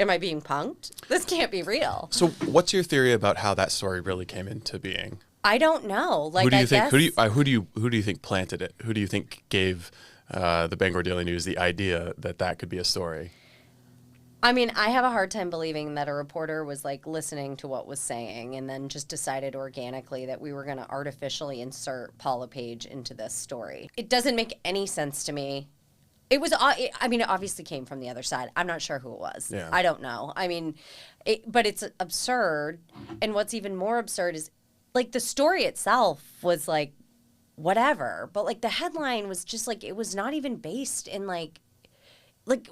am I being punked? This can't be real. So what's your theory about how that story really came into being? I don't know. Like, Who do you I think? guess, Who do you think planted it? Who do you think gave the Bangor Daily News the idea that that could be a story? I mean, I have a hard time believing that a reporter was like listening to what was saying and then just decided organically that we were going to artificially insert Paul LePage into this story. It doesn't make any sense to me. It was, I mean, it obviously came from the other side. I'm not sure who it was. Yeah. I don't know. I mean, but it's absurd. And what's even more absurd is like the story itself was like whatever, but like the headline was just like, it was not even based in like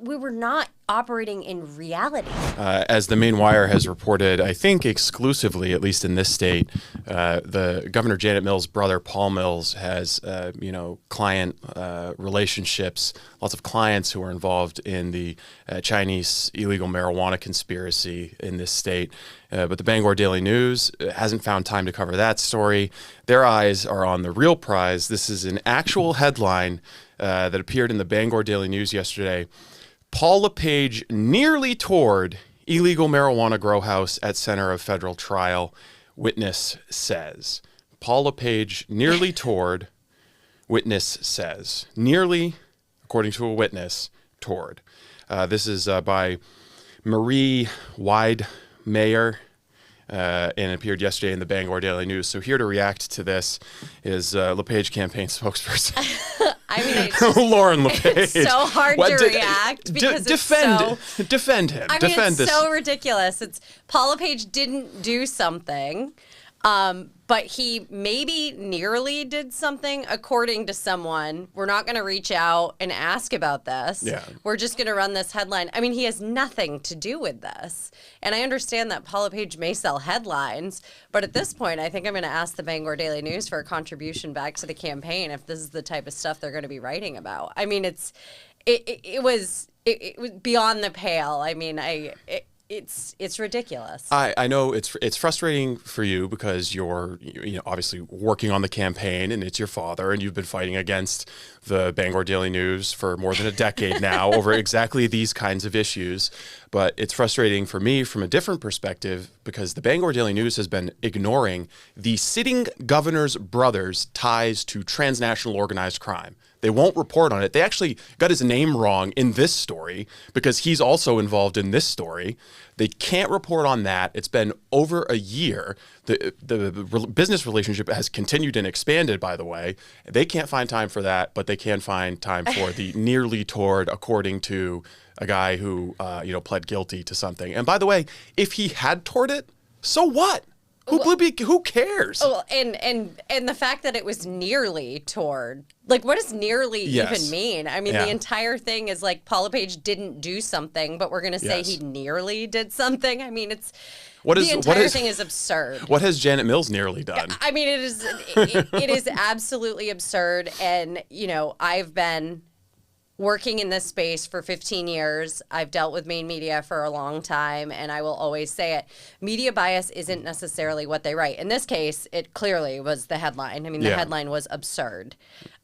we were not operating in reality. As the Maine Wire has reported, I think exclusively, at least in this state, the Governor Janet Mills' brother, Paul Mills, has, client relationships, lots of clients who are involved in the Chinese illegal marijuana conspiracy in this state. But the Bangor Daily News hasn't found time to cover that story. Their eyes are on the real prize. This is an actual headline that appeared in the Bangor Daily News yesterday. Paul LePage nearly toured illegal marijuana grow house at center of federal trial, witness says. Paul LePage nearly toured, witness says. Nearly, according to a witness, toured. This is by Marie Weidmayer. And it appeared yesterday in the Bangor Daily News. So here to react to this is LePage campaign spokesperson. I mean, it's Lauren LePage. It's so hard to react because defend him. I mean, defend it's this. so ridiculous. It's Paul LePage didn't do something, but he maybe nearly did something, according to someone. We're not going to reach out and ask about this. Yeah. We're just going to run this headline. I mean, he has nothing to do with this. And I understand that Paul LePage may sell headlines, but at this point, I think I'm going to ask the Bangor Daily News for a contribution back to the campaign if this is the type of stuff they're going to be writing about. I mean, it was beyond the pale. I mean, it's ridiculous. I know it's frustrating for you because you're obviously working on the campaign and it's your father and you've been fighting against the Bangor Daily News for more than a decade now over exactly these kinds of issues. But it's frustrating for me from a different perspective because the Bangor Daily News has been ignoring the sitting governor's brother's ties to transnational organized crime. They won't report on it. They actually got his name wrong in this story because he's also involved in this story. They can't report on that. It's been over a year. The business relationship has continued and expanded, by the way. They can't find time for that, but they can find time for the nearly toured, according to a guy who pled guilty to something. And by the way, if he had toured it, so what? Who cares? Oh, and the fact that it was nearly toured. Like, what does nearly even mean? I mean, the entire thing is like Paul LePage didn't do something, but we're going to say he nearly did something. I mean, the entire thing is absurd. What has Janet Mills nearly done? I mean, it is absolutely absurd. And, I've been working in this space for 15 years. I've dealt with Maine media for a long time, and I will always say it. Media bias isn't necessarily what they write. In this case, it clearly was the headline. I mean, the headline was absurd.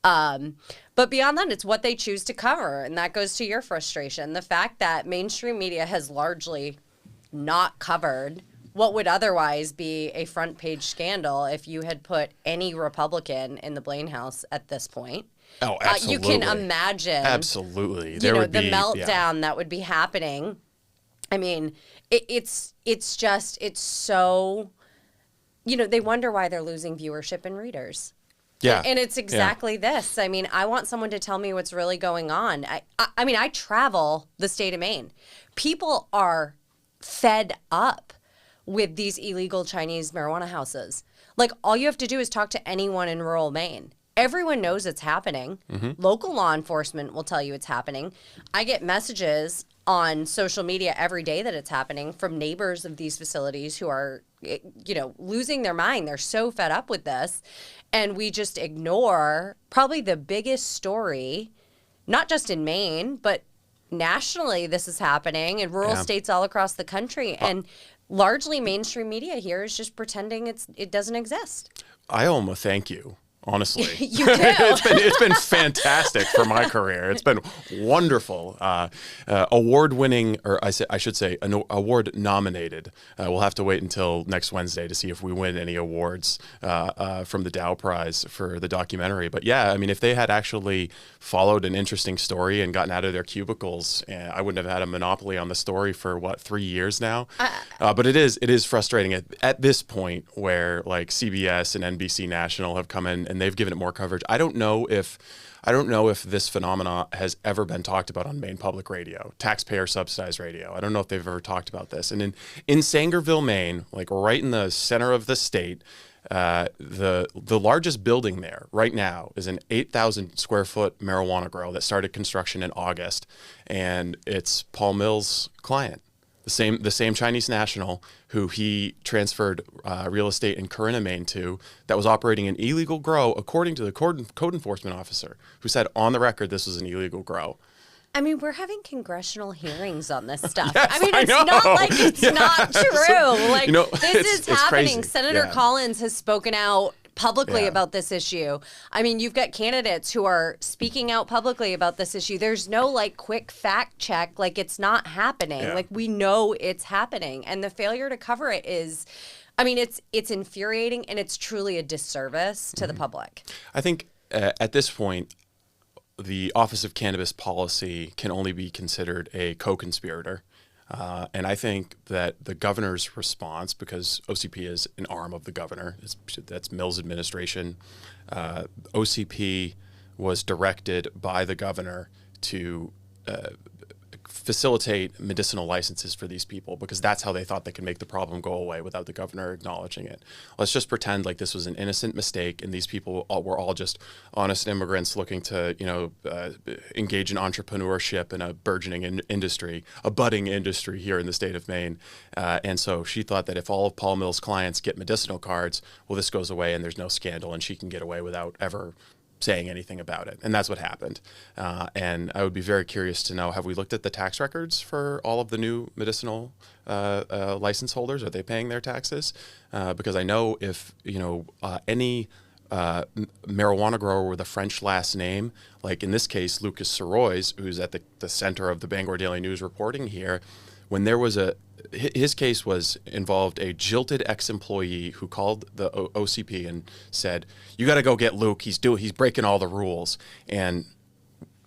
But beyond that, it's what they choose to cover, and that goes to your frustration. The fact that mainstream media has largely not covered what would otherwise be a front page scandal if you had put any Republican in the Blaine House at this point. Oh, absolutely. You can imagine. Absolutely. The meltdown that would be happening. I mean, it's so, they wonder why they're losing viewership and readers. Yeah. And it's exactly this. I mean, I want someone to tell me what's really going on. I mean, I travel the state of Maine. People are fed up with these illegal Chinese marijuana houses. Like, all you have to do is talk to anyone in rural Maine. Everyone knows it's happening. Mm-hmm. Local law enforcement will tell you it's happening. I get messages on social media every day that it's happening from neighbors of these facilities who are, losing their mind. They're so fed up with this. And we just ignore probably the biggest story, not just in Maine, but nationally this is happening in rural states all across the country. And largely mainstream media here is just pretending it doesn't exist. I almost thank you. honestly. You do. It's been fantastic for my career. It's been wonderful. Award-winning, or I should say, an award-nominated. We'll have to wait until next Wednesday to see if we win any awards from the Dow Prize for the documentary. But yeah, I mean, if they had actually followed an interesting story and gotten out of their cubicles, I wouldn't have had a monopoly on the story for, 3 years now? But it is frustrating at this point where like CBS and NBC National have come in and they've given it more coverage. I don't know if this phenomena has ever been talked about on Maine Public Radio, taxpayer subsidized radio. I don't know if they've ever talked about this. And in Sangerville, Maine, like right in the center of the state, the largest building there right now is an 8,000 square foot marijuana grow that started construction in August, and it's Paul Mills' client. The same Chinese national who he transferred real estate in Corinna, Maine to, that was operating an illegal grow, according to the code enforcement officer, who said on the record this was an illegal grow. I mean, we're having congressional hearings on this stuff. Yes, I mean, it's not like it's not true. Like, this is happening. Crazy. Senator Collins has spoken out publicly about this issue. I mean, you've got candidates who are speaking out publicly about this issue. There's no like quick fact check, like it's not happening. Like we know it's happening, and the failure to cover it is, I mean, it's infuriating, and it's truly a disservice to the public. I think at this point, the Office of Cannabis Policy can only be considered a co-conspirator. And I think that the governor's response, because OCP is an arm of the governor, that's Mills' administration, OCP was directed by the governor to facilitate medicinal licenses for these people, because that's how they thought they could make the problem go away without the governor acknowledging it. Let's just pretend like this was an innocent mistake and these people were all just honest immigrants looking to, engage in entrepreneurship in a burgeoning industry, a budding industry here in the state of Maine. And so she thought that if all of Paul Mills' clients get medicinal cards, well, this goes away and there's no scandal and she can get away without ever saying anything about it. And that's what happened. And I would be very curious to know, have we looked at the tax records for all of the new medicinal license holders? Are they paying their taxes? Because I know if, any marijuana grower with a French last name, like in this case, Lucas Sorois, who's at the center of the Bangor Daily News reporting here, when there was his case involved a jilted ex-employee who called the OCP and said, "You got to go get Luke. He's breaking all the rules." And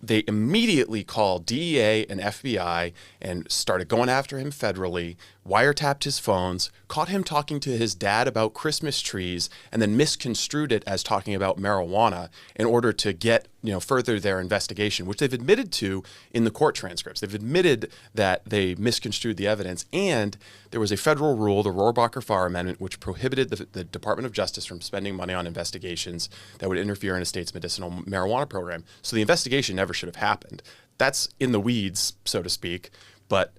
they immediately called DEA and FBI and started going after him federally, wiretapped his phones, caught him talking to his dad about Christmas trees, and then misconstrued it as talking about marijuana in order to get, further their investigation, which they've admitted to in the court transcripts. They've admitted that they misconstrued the evidence, and there was a federal rule, the Rohrabacher-Farr Amendment, which prohibited the Department of Justice from spending money on investigations that would interfere in a state's medicinal marijuana program. So the investigation never should have happened. That's in the weeds, so to speak, but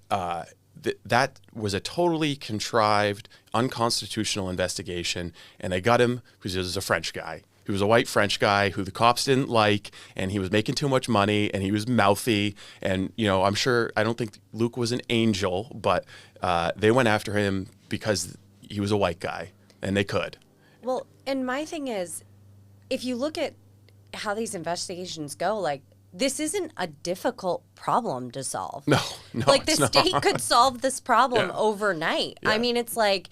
that was a totally contrived, unconstitutional investigation, and they got him because he was a French guy. He was a white French guy who the cops didn't like, and he was making too much money, and he was mouthy, and, I don't think Luke was an angel, but they went after him because he was a white guy, and they could. Well, and my thing is, if you look at how these investigations go, like, this isn't a difficult problem to solve. No, like the state could solve this problem overnight. Yeah. I mean, it's like,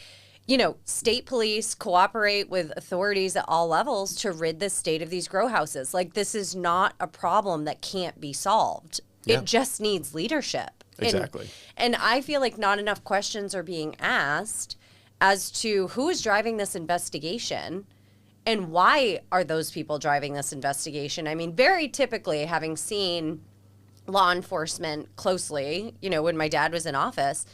state police cooperate with authorities at all levels to rid the state of these grow houses. Like, this is not a problem that can't be solved. Yeah. It just needs leadership. Exactly. And I feel like not enough questions are being asked as to who is driving this investigation. And why are those people driving this investigation? I mean, very typically, having seen law enforcement closely, when my dad was in office,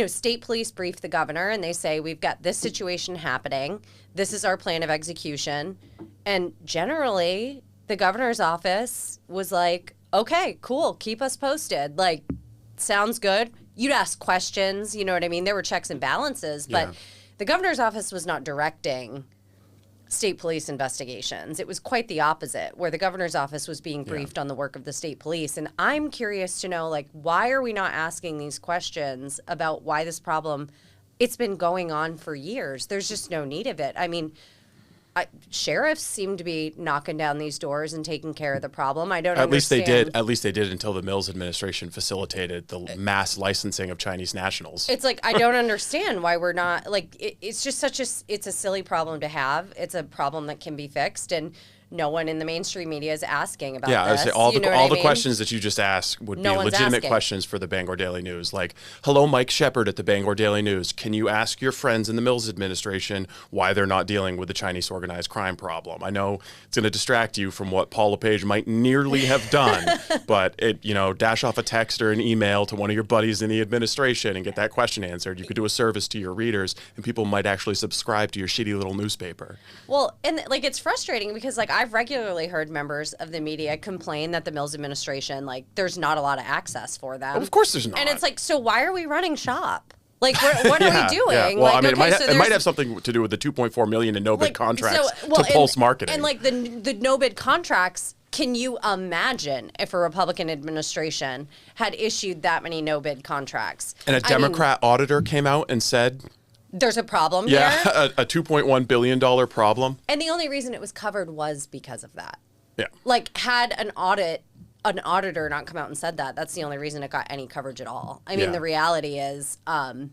state police brief the governor and they say, we've got this situation happening. This is our plan of execution. And generally, the governor's office was like, okay, cool, keep us posted. Like, sounds good. You'd ask questions, you know what I mean? There were checks and balances, but the governor's office was not directing state police investigations. It was quite the opposite, where the governor's office was being briefed on the work of the state police. And I'm curious to know, like, why are we not asking these questions about why this problem, it's been going on for years. There's just no need of it. I mean, sheriffs seem to be knocking down these doors and taking care of the problem. I don't At least they understand. did. At least they did until the Mills administration facilitated the mass licensing of Chinese nationals. It's like, I don't understand why we're not, like, it's just it's a silly problem to have. It's a problem that can be fixed, and no one in the mainstream media is asking about Yeah, I would this. say all You the know what all I the mean? questions that you just asked would No be one's legitimate asking. questions for the Bangor Daily News. Like, hello, Mike Shepard at the Bangor Daily News. Can you ask your friends in the Mills administration why they're not dealing with the Chinese organized crime problem? I know it's going to distract you from what Paul LePage might nearly have done, but dash off a text or an email to one of your buddies in the administration and get that question answered. You could do a service to your readers, and people might actually subscribe to your shitty little newspaper. Well, and like, it's frustrating because, like, I've regularly heard members of the media complain that the Mills administration, like, there's not a lot of access for them. Of course there's not. And it's like, so why are we running shop? Like, what are we doing? Yeah. Well, like, I mean, okay, it might have something to do with the $2.4 million in no-bid contracts to and, pulse marketing. And like the no-bid contracts, can you imagine if a Republican administration had issued that many no-bid contracts? And a Democrat auditor came out and said, there's a problem yeah, here. a $2.1 billion problem. And the only reason it was covered was because of that. Yeah. Like, had an auditor not come out and said that, that's the only reason it got any coverage at all. I mean, Yeah. the reality is, the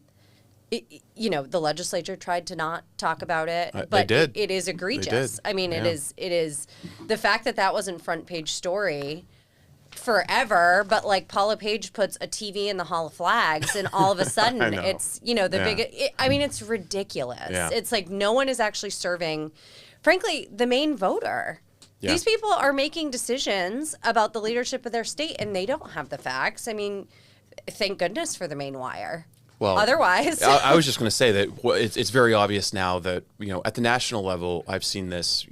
legislature tried to not talk about it, but they did. It is egregious. They did. I mean, Yeah. it is the fact that wasn't front page story forever, but like Paula Page puts a TV in the Hall of Flags, and all of a sudden I know. it's the Yeah. big. I mean, it's ridiculous. Yeah. It's like no one is actually serving, frankly, the Maine voter. Yeah. These people are making decisions about the leadership of their state, and they don't have the facts. I mean, thank goodness for the Maine Wire. Well, Otherwise, I was just going to say that it's very obvious now that, at the national level, I've seen this,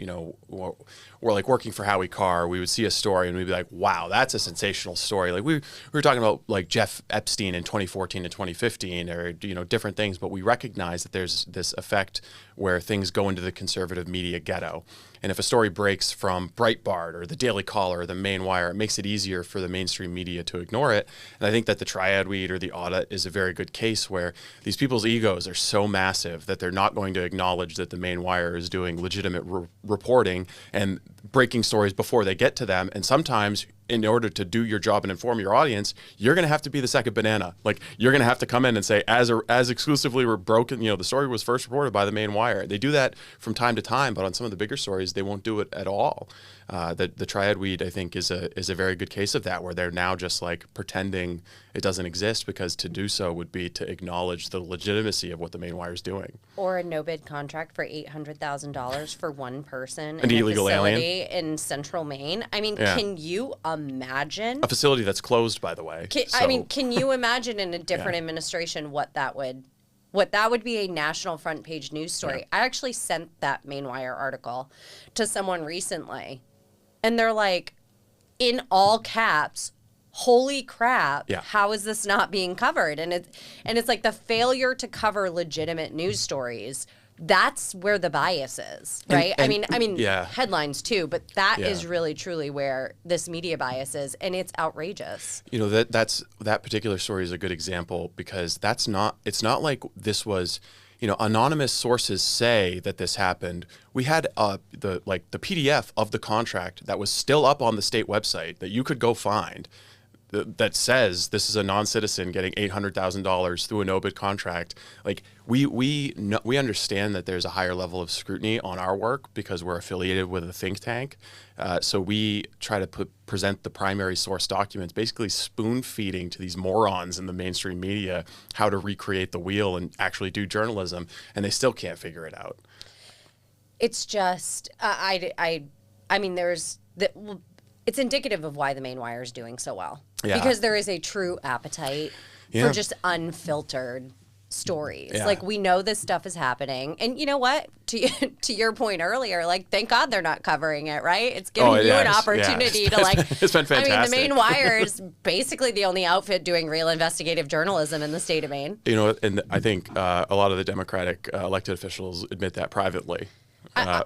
we're like working for Howie Carr, we would see a story and we'd be like, wow, that's a sensational story. Like we were talking about like Jeff Epstein in 2014 and 2015 or, different things, but we recognize that there's this effect where things go into the conservative media ghetto. And if a story breaks from Breitbart or the Daily Caller or the Maine Wire, it makes it easier for the mainstream media to ignore it. And I think that the triad weed or the audit is a very good case where these people's egos are so massive that they're not going to acknowledge that the Maine Wire is doing legitimate reporting and breaking stories before they get to them. And sometimes, in order to do your job and inform your audience, you're going to have to be the second banana. Like, you're going to have to come in and say, as exclusively were broken, the story was first reported by the Maine Wire. They do that from time to time, but on some of the bigger stories, they won't do it at all. The triad weed, I think, is a very good case of that, where they're now just like pretending it doesn't exist, because to do so would be to acknowledge the legitimacy of what the Maine Wire is doing. or a no-bid contract for $800,000 for one person An in illegal a facility alien? in central Maine. I mean, Yeah. can you imagine? A facility that's closed, by the way. Can you imagine in a different administration what that would be a national front page news story? Yeah. I actually sent that Maine Wire article to someone recently, and they're like, in all caps, holy crap, Yeah. how is this not being covered? And it's like the failure to cover legitimate news stories. That's where the bias is, right? I mean, yeah. headlines too, but that is Yeah. really truly where this media bias is, and it's outrageous. That particular story is a good example, because it's not like this was, anonymous sources say that this happened. We had the PDF of the contract that was still up on the state website that you could go find, that says this is a non-citizen getting $800,000 through a no-bid contract. Like, we understand that there's a higher level of scrutiny on our work because we're affiliated with a think tank. So we try to present the primary source documents, basically spoon-feeding to these morons in the mainstream media how to recreate the wheel and actually do journalism, and they still can't figure it out. It's just, I mean, it's indicative of why the Maine Wire is doing so well. Yeah. Because there is a true appetite Yeah. for just unfiltered stories. Yeah. Like, we know this stuff is happening. And you know what? To your point earlier, like, thank God they're not covering it, right? It's giving you an opportunity to, like... It's been fantastic. I mean, the Maine Wire is basically the only outfit doing real investigative journalism in the state of Maine. And I think a lot of the Democratic elected officials admit that privately.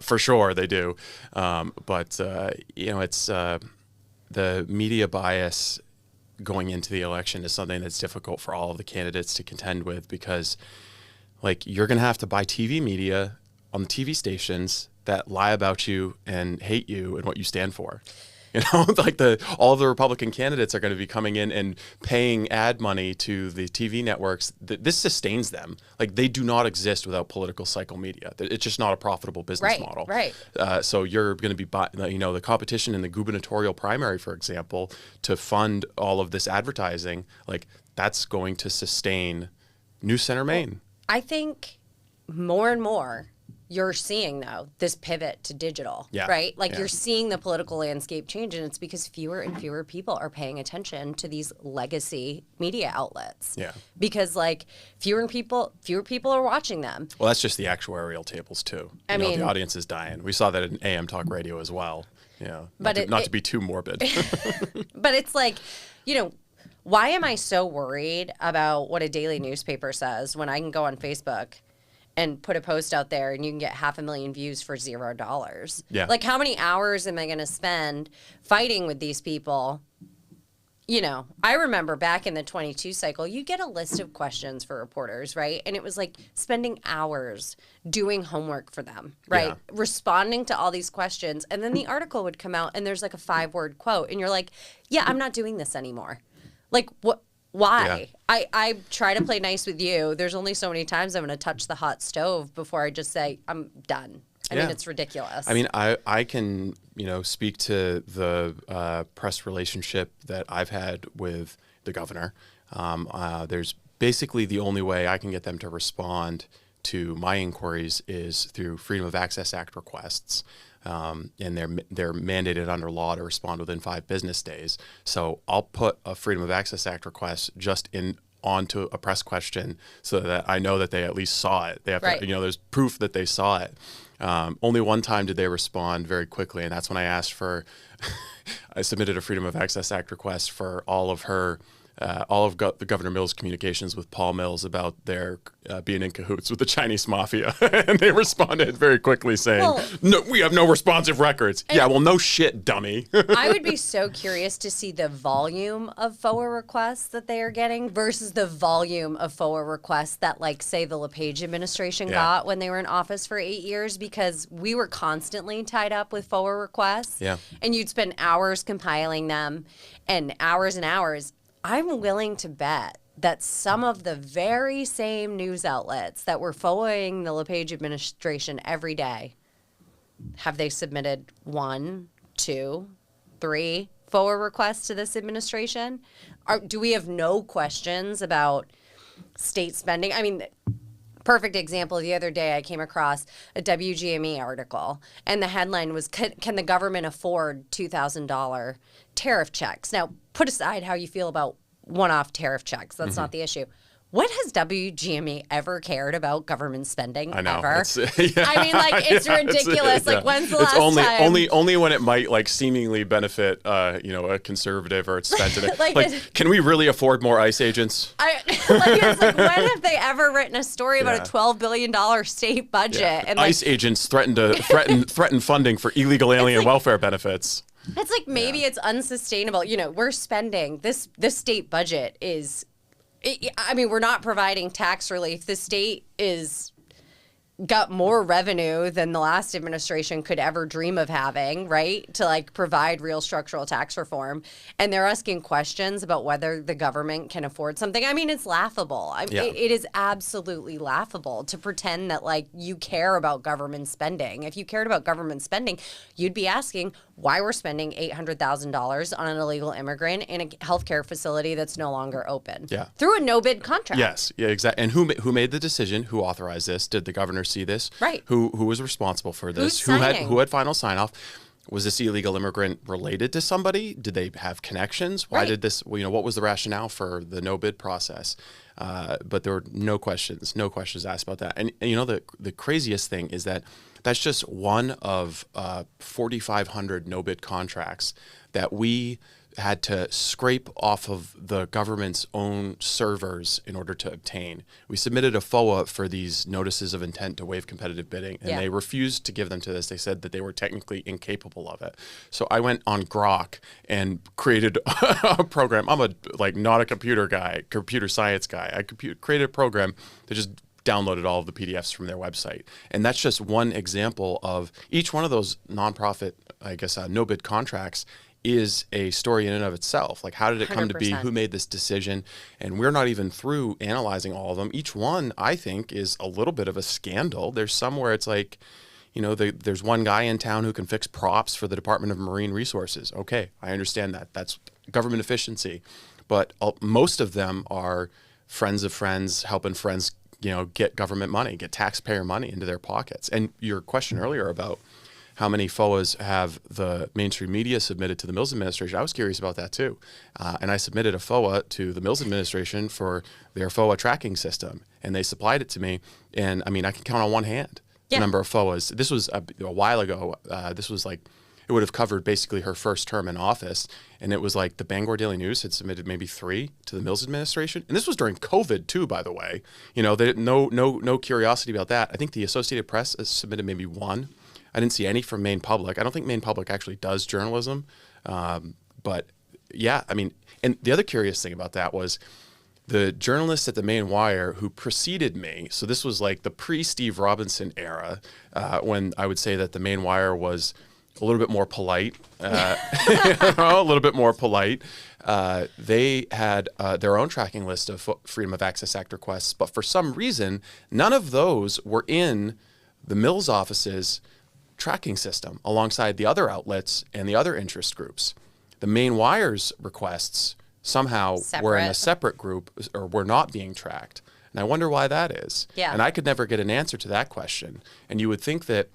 For sure, they do. But it's the media bias going into the election is something that's difficult for all of the candidates to contend with, because, like, you're going to have to buy TV media on the TV stations that lie about you and hate you and what you stand for. You know, like all of the Republican candidates are going to be coming in and paying ad money to the TV networks. This sustains them. Like, they do not exist without political cycle media. It's just not a profitable business model. Right. So you're going to be, the competition in the gubernatorial primary, for example, to fund all of this advertising. Like, that's going to sustain News Center Maine. I think more and more you're seeing, though, this pivot to digital, right? Like, you're seeing the political landscape change, and it's because fewer and fewer people are paying attention to these legacy media outlets. Yeah. Because, like, fewer people are watching them. Well, that's just the actuarial tables, too. I mean, the audience is dying. We saw that in AM talk radio as well. But not to be too morbid. But it's like, why am I so worried about what a daily newspaper says when I can go on Facebook and put a post out there and you can get 500,000 views for $0? Yeah. Like, how many hours am I going to spend fighting with these people? I remember back in the 22 cycle, you get a list of questions for reporters, right? And it was like spending hours doing homework for them, right? Yeah. Responding to all these questions. And then the article would come out and there's like a 5-word quote. And you're like, yeah, I'm not doing this anymore. Like, what? Why? Yeah. I try to play nice with you. There's only so many times I'm going to touch the hot stove before I just say, I'm done. I mean, it's ridiculous. I mean, I can, speak to the press relationship that I've had with the governor. There's basically the only way I can get them to respond to my inquiries is through Freedom of Access Act requests. And they're mandated under law to respond within 5 business days. So I'll put a Freedom of Access Act request just onto a press question so that I know that they at least saw it. They have to, there's proof that they saw it. Only one time did they respond very quickly, and that's when I asked for, I submitted a Freedom of Access Act request for all of the Governor Mills' communications with Paul Mills about their being in cahoots with the Chinese mafia. And they responded very quickly saying, no, we have no responsive records. Yeah, well, no shit, dummy. I would be so curious to see the volume of FOA requests that they are getting versus the volume of FOA requests that, like, say, the LePage administration got when they were in office for 8 years, because we were constantly tied up with FOA requests. Yeah. And you'd spend hours compiling them and hours. I'm willing to bet that some of the very same news outlets that were FOIAing the LePage administration every day, have they submitted 1, 2, 3 FOIA requests to this administration? Do we have no questions about state spending? I mean, perfect example, the other day I came across a WGME article, and the headline was, can the government afford $2,000 tariff checks? Now, put aside how you feel about one-off tariff checks. That's not the issue. When has WGME ever cared about government spending? I know. Ever? I mean, like, it's ridiculous. Like, when's the last time? Only when it might, like, seemingly benefit, a conservative or it's spent in it. Can we really afford more ICE agents? It's like, when have they ever written a story about a $12 billion state budget? Yeah. And ICE agents threaten funding for illegal alien welfare benefits. It's like, maybe it's unsustainable. We're spending this state budget is. I mean, we're not providing tax relief. The state got more revenue than the last administration could ever dream of having, right? To, like, provide real structural tax reform. And they're asking questions about whether the government can afford something. I mean, it's laughable. It is absolutely laughable to pretend that, like, you care about government spending. If you cared about government spending, you'd be asking why we're spending $800,000 on an illegal immigrant in a healthcare facility that's no longer open. Yeah. Through a no-bid contract. Yes. Yeah, exactly. And who made the decision? Who authorized this? Did the governor see this? Right. Who was responsible for this? Who had final sign-off? Was this illegal immigrant related to somebody? Did they have connections? Why did this? What was the rationale for the no-bid process? But there were no questions asked about that. And the craziest thing is that that's just one of 4,500 no-bid contracts that we had to scrape off of the government's own servers in order to obtain. We submitted a FOA for these notices of intent to waive competitive bidding, and they refused to give them to us. They said that they were technically incapable of it. So I went on Grok and created a program. I'm not a computer science guy. I created a program that just downloaded all of the PDFs from their website. And that's just one example of each one of those nonprofit, I guess, no bid contracts is a story in and of itself. Like, how did it come to be? 100%. Who made this decision? And we're not even through analyzing all of them. Each one, I think, is a little bit of a scandal. There's some where it's like, you know, there's one guy in town who can fix props for the Department of Marine Resources. Okay, I understand that. That's government efficiency. But most of them are friends of friends helping friends, you know, get government money, get taxpayer money into their pockets. And your question earlier about how many FOAs have the mainstream media submitted to the Mills administration, I was curious about that too. And I submitted a FOA to the Mills administration for their FOA tracking system, and they supplied it to me. And I mean, I can count on one hand the number of FOAs. This was a while ago. This was like, it would have covered basically her first term in office. And it was like the Bangor Daily News had submitted maybe 3 to the Mills administration. And this was during COVID too, by the way. You know, they no curiosity about that. I think the Associated Press has submitted maybe 1. I didn't see any from Maine Public. I don't think Maine Public actually does journalism. But yeah, I mean, and the other curious thing about that was the journalists at the Maine Wire who preceded me. So this was like the pre-Steve Robinson era, when I would say that the Maine Wire was a little bit more polite, a little bit more polite. They had their own tracking list of Freedom of Access Act requests, but for some reason, none of those were in the Mills office's tracking system alongside the other outlets and the other interest groups. The Maine Wire's requests somehow were in a separate group or were not being tracked. And I wonder why that is. Yeah. And I could never get an answer to that question. And you would think that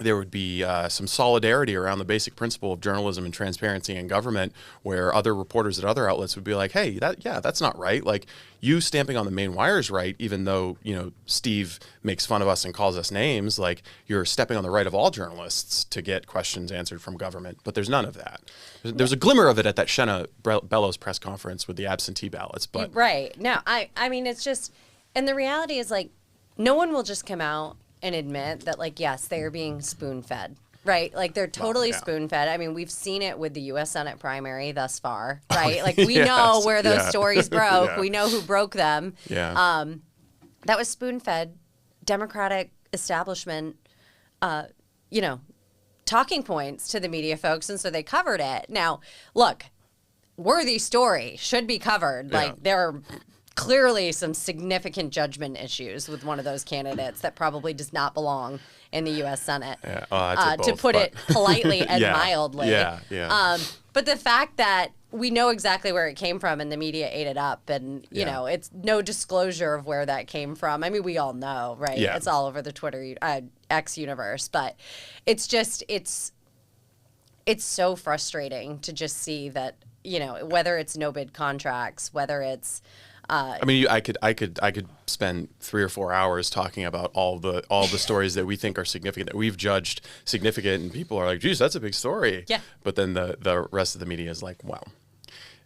there would be some solidarity around the basic principle of journalism and transparency in government, where other reporters at other outlets would be like, hey, that's not right. Like, you stamping on the Maine Wire's right, even though, you know, Steve makes fun of us and calls us names, like, you're stepping on the right of all journalists to get questions answered from government. But there's none of that. There's a glimmer of it at that Shenna Bellows press conference with the absentee ballots. But right. No, I mean, it's just, and the reality is, like, no one will just come out and admit that, like, yes, they are being spoon-fed, right? Like, they're totally spoon-fed. I mean, we've seen it with the U.S. Senate primary thus far, right? Like, we know where those stories broke. Yeah. We know who broke them. Yeah. That was spoon-fed Democratic establishment, you know, talking points to the media folks, and so they covered it. Now, look, worthy story, should be covered. Like, there are clearly some significant judgment issues with one of those candidates that probably does not belong in the U.S. Senate, to put it politely and mildly. Yeah. But the fact that we know exactly where it came from and the media ate it up, and, you know, it's no disclosure of where that came from. I mean, we all know, right? Yeah. It's all over the Twitter, X universe. But it's just, it's so frustrating to just see that, you know, whether it's no bid contracts, whether it's I mean, I could spend 3 or 4 hours talking about all the stories that we think are significant, that we've judged significant, and people are like, "Geez, that's a big story." Yeah. But then the rest of the media is like, "Well,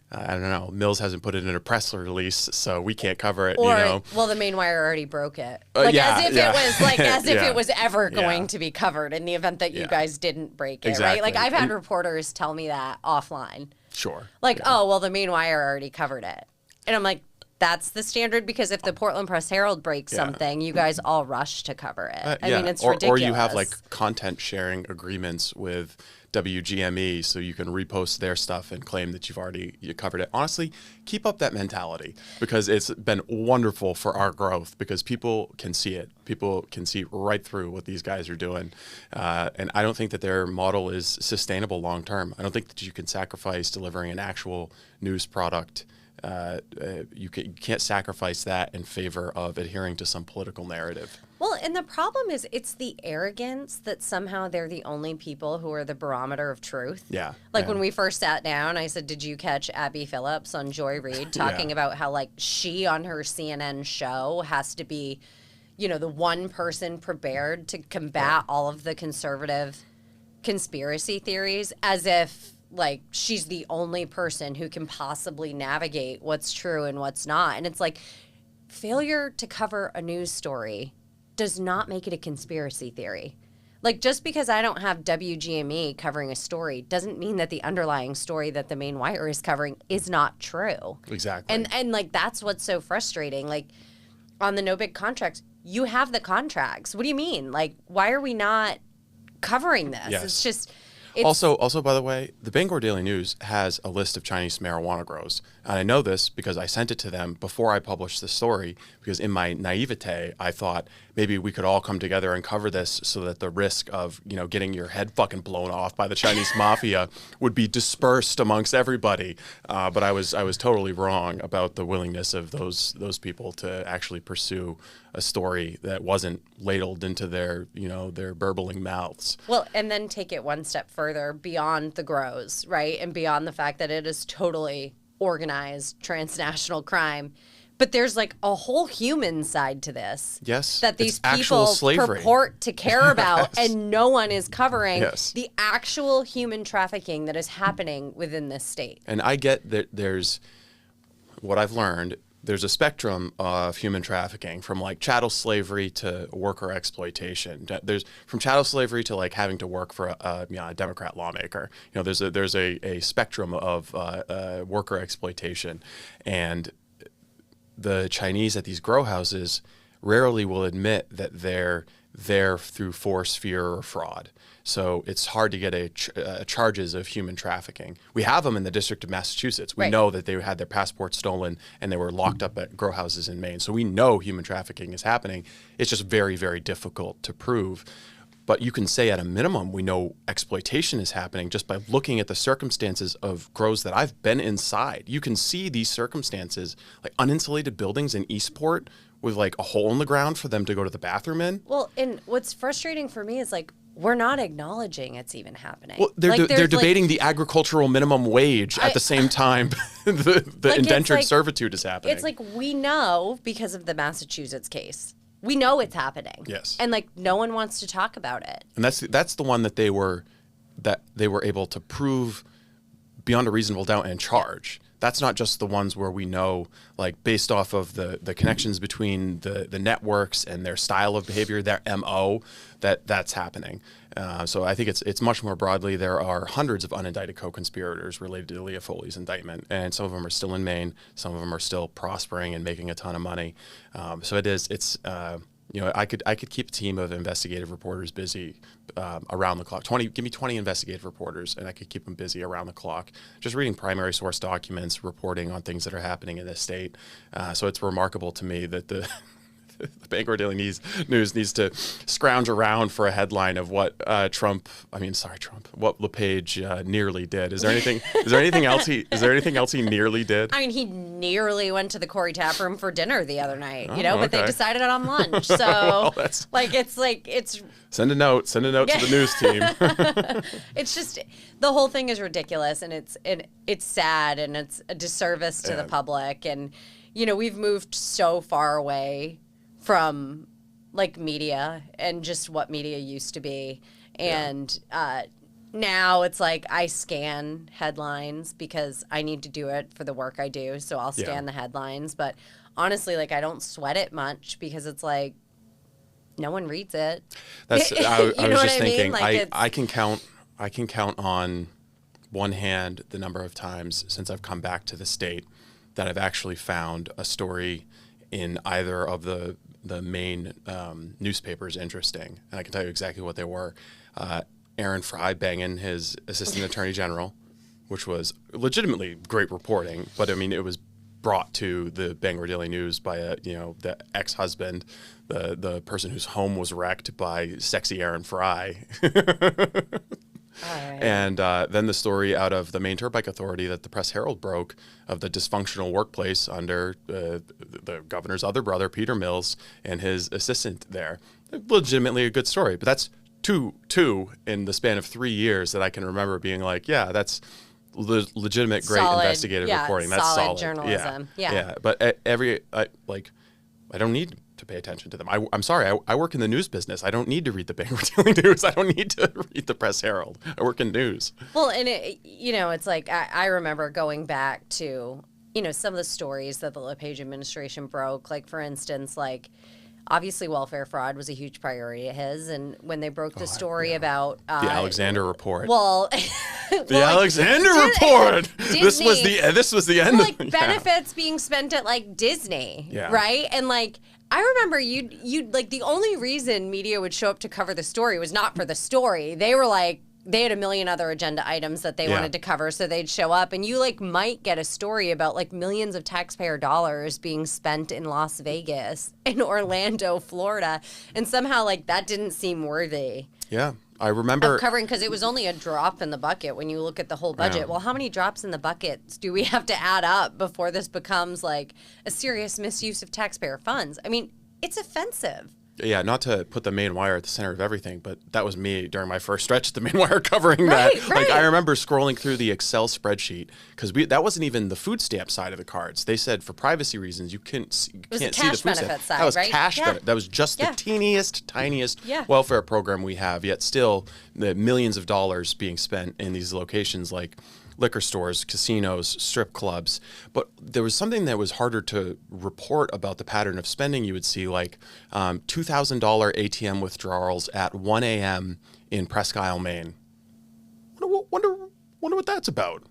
I don't know. Mills hasn't put it in a press release, so we can't cover it." Or, you know? well, the Maine Wire already broke it. As if it was ever going to be covered in the event that you guys didn't break it, Exactly. right? Like, I've had reporters tell me that offline. Sure. Like, oh, well, the Maine Wire already covered it. And I'm like, that's the standard, because if the Portland Press Herald breaks something, you guys all rush to cover it. I mean, it's ridiculous. Or you have like content sharing agreements with WGME, so you can repost their stuff and claim that you covered it. Honestly, keep up that mentality, because it's been wonderful for our growth, because people can see it. People can see right through what these guys are doing. And I don't think that their model is sustainable long term. I don't think that you can sacrifice delivering an actual news product. You can't sacrifice that in favor of adhering to some political narrative. Well, and the problem is, it's the arrogance that somehow they're the only people who are the barometer of truth. Yeah. Like, when we first sat down, I said, did you catch Abby Phillips on Joy Reid talking about how, like, she on her CNN show has to be, you know, the one person prepared to combat all of the conservative conspiracy theories, as if, like, she's the only person who can possibly navigate what's true and what's not. And it's like, failure to cover a news story does not make it a conspiracy theory. Like, just because I don't have WGME covering a story doesn't mean that the underlying story that the Maine Wire is covering is not true. Exactly. And like, that's what's so frustrating. Like, on the no bid contracts, you have the contracts. What do you mean? Like, why are we not covering this? Yes. It's just... Also, by the way, the Bangor Daily News has a list of Chinese marijuana grows. And I know this because I sent it to them before I published the story, because in my naivete, I thought maybe we could all come together and cover this so that the risk of, getting your head fucking blown off by the Chinese mafia would be dispersed amongst everybody. But I was totally wrong about the willingness of those people to actually pursue a story that wasn't ladled into their burbling mouths. Well, and then take it one step further beyond the grows, right? And beyond the fact that it is totally organized transnational crime. But there's like a whole human side to this. Yes. That these actual people slavery. purport to care about, Yes. and no one is covering Yes. the actual human trafficking that is happening within this state. And I get that there's what I've learned. There's a spectrum of human trafficking, from like chattel slavery to worker exploitation. There's from chattel slavery to like having to work for a Democrat lawmaker. There's a spectrum of worker exploitation, and the Chinese at these grow houses rarely will admit that they're there through force, fear, or fraud. So it's hard to get charges of human trafficking. We have them in the District of Massachusetts. We Right. know that they had their passports stolen and they were locked up at grow houses in Maine. So we know human trafficking is happening. It's just very, very difficult to prove. But you can say at a minimum, we know exploitation is happening just by looking at the circumstances of grows that I've been inside. You can see these circumstances, like uninsulated buildings in Eastport with like a hole in the ground for them to go to the bathroom in. Well, and what's frustrating for me is like, we're not acknowledging it's even happening. Well, they're there's, debating the agricultural minimum wage at the same time the Like, indentured it's like- servitude is happening. It's like, we know because of the Massachusetts case. We know it's happening. Yes. And like, no one wants to talk about it. And that's the one that they were able to prove beyond a reasonable doubt and charge. That's not just the ones where we know, like based off of the connections between the networks and their style of behavior, their MO, that's happening. So I think it's much more broadly. There are hundreds of unindicted co-conspirators related to Leah Foley's indictment, and some of them are still in Maine. Some of them are still prospering and making a ton of money. So I could keep a team of investigative reporters busy around the clock. Give me 20 investigative reporters, and I could keep them busy around the clock, just reading primary source documents, reporting on things that are happening in this state. So it's remarkable to me that the Bangor Daily News needs to scrounge around for a headline of what what LePage nearly did. Is there anything else he nearly did? I mean, he nearly went to the Corey Tap Room for dinner the other night, but they okay. decided on lunch. So Well, it's send a note to the news team. it's just, the whole thing is ridiculous, and it's sad, and it's a disservice to the public. And we've moved so far away from like media and just what media used to be. And now it's like I scan headlines because I need to do it for the work I do. So I'll scan the headlines. But honestly, like, I don't sweat it much because it's like no one reads it. I was just thinking, Like, I can count on one hand the number of times since I've come back to the state that I've actually found a story in either of the main newspapers interesting. And I can tell you exactly what they were. Aaron Fry banging his assistant attorney general, which was legitimately great reporting. But I mean, it was brought to the Bangor Daily News by the ex-husband, the person whose home was wrecked by sexy Aaron Fry. Right. And then the story out of the Maine Turnpike Authority that the Press Herald broke of the dysfunctional workplace under the governor's other brother, Peter Mills, and his assistant there. Legitimately a good story. But that's two in the span of 3 years that I can remember being like, yeah, that's legitimate, great investigative reporting. That's solid journalism. Yeah. But I don't need to pay attention to them. I'm sorry. I work in the news business. I don't need to read the Bangor Daily News. I don't need to read the Press Herald. I work in news. Well, and it's like I remember going back to some of the stories that the LePage administration broke. Like, for instance, like, obviously welfare fraud was a huge priority of his, and when they broke the story about The Alexander Report. well, The Alexander Report. This was the end. like benefits being spent at like Disney, Yeah. right? And like I remember you'd like the only reason media would show up to cover the story was not for the story. They were like, they had a million other agenda items that they wanted to cover, so they'd show up, and you like might get a story about like millions of taxpayer dollars being spent in Las Vegas, in Orlando, Florida, and somehow like that didn't seem worthy. Yeah. I remember Of covering, because it was only a drop in the bucket when you look at the whole budget. Yeah. Well, how many drops in the buckets do we have to add up before this becomes like a serious misuse of taxpayer funds? I mean, it's offensive. Yeah, not to put the Maine Wire at the center of everything, but that was me during my first stretch at the Maine Wire covering that. Right. Like, I remember scrolling through the Excel spreadsheet because that wasn't even the food stamp side of the cards. They said for privacy reasons you can't see the food stamp. Side, that was right? cash benefit. That was just the teeniest, tiniest welfare program we have. Yet still, the millions of dollars being spent in these locations like liquor stores, casinos, strip clubs. But there was something that was harder to report about the pattern of spending you would see, like $2,000 ATM withdrawals at 1 a.m. in Presque Isle, Maine. Wonder what that's about.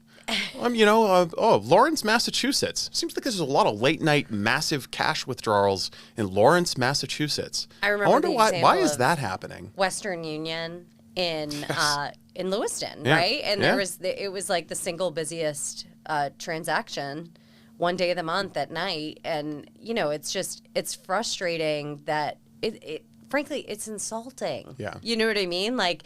Lawrence, Massachusetts. Seems like there's a lot of late night massive cash withdrawals in Lawrence, Massachusetts. I remember why is that happening? Western Union in Lewiston, right? And it was like the single busiest transaction one day of the month at night. And, it's frustrating that frankly, it's insulting. Yeah. You know what I mean? Like,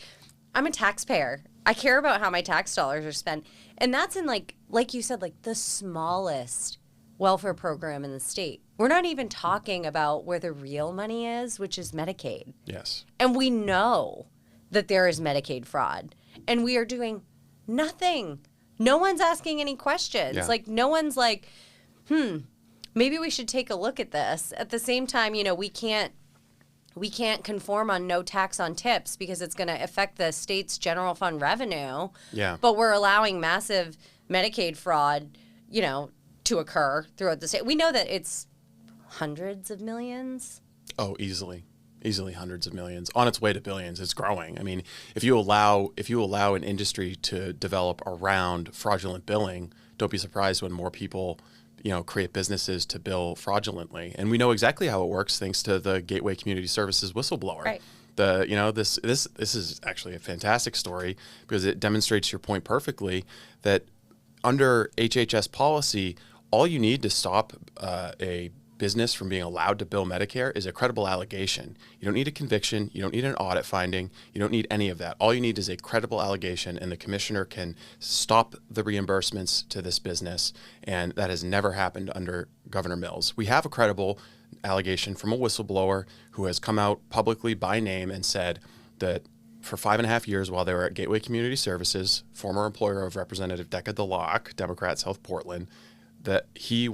I'm a taxpayer. I care about how my tax dollars are spent. And that's in like you said, like the smallest welfare program in the state. We're not even talking about where the real money is, which is Medicaid. Yes. And we know that there is Medicaid fraud, and we are doing nothing. No one's asking any questions. Yeah. Like, no one's like, maybe we should take a look at this. At the same time, we can't conform on no tax on tips because it's going to affect the state's general fund revenue. Yeah. But we're allowing massive Medicaid fraud, to occur throughout the state. We know that it's hundreds of millions. Oh, easily hundreds of millions, on its way to billions. It's growing. I mean, if you allow an industry to develop around fraudulent billing, don't be surprised when more people, create businesses to bill fraudulently. And we know exactly how it works thanks to the Gateway Community Services whistleblower. Right. This is actually a fantastic story because it demonstrates your point perfectly that under HHS policy, all you need to stop a business from being allowed to bill Medicare is a credible allegation. You don't need a conviction. You don't need an audit finding. You don't need any of that. All you need is a credible allegation, and the commissioner can stop the reimbursements to this business, and that has never happened under Governor Mills. We have a credible allegation from a whistleblower who has come out publicly by name and said that for 5.5 years while they were at Gateway Community Services, former employer of Representative Decca DeLocke, Democrat, South Portland, that he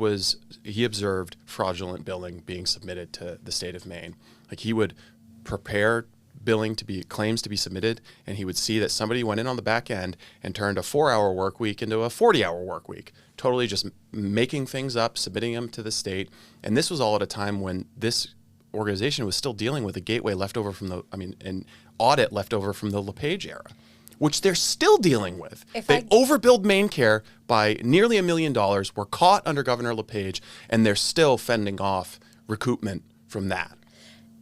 observed fraudulent billing being submitted to the state of Maine. Like, he would prepare claims to be submitted, and he would see that somebody went in on the back end and turned a 4-hour work week into a 40-hour work week, totally just making things up, submitting them to the state. And this was all at a time when this organization was still dealing with a gateway an audit left over from the LePage era, which they're still dealing with. They overbilled MaineCare by nearly $1 million, were caught under Governor LePage, and they're still fending off recoupment from that.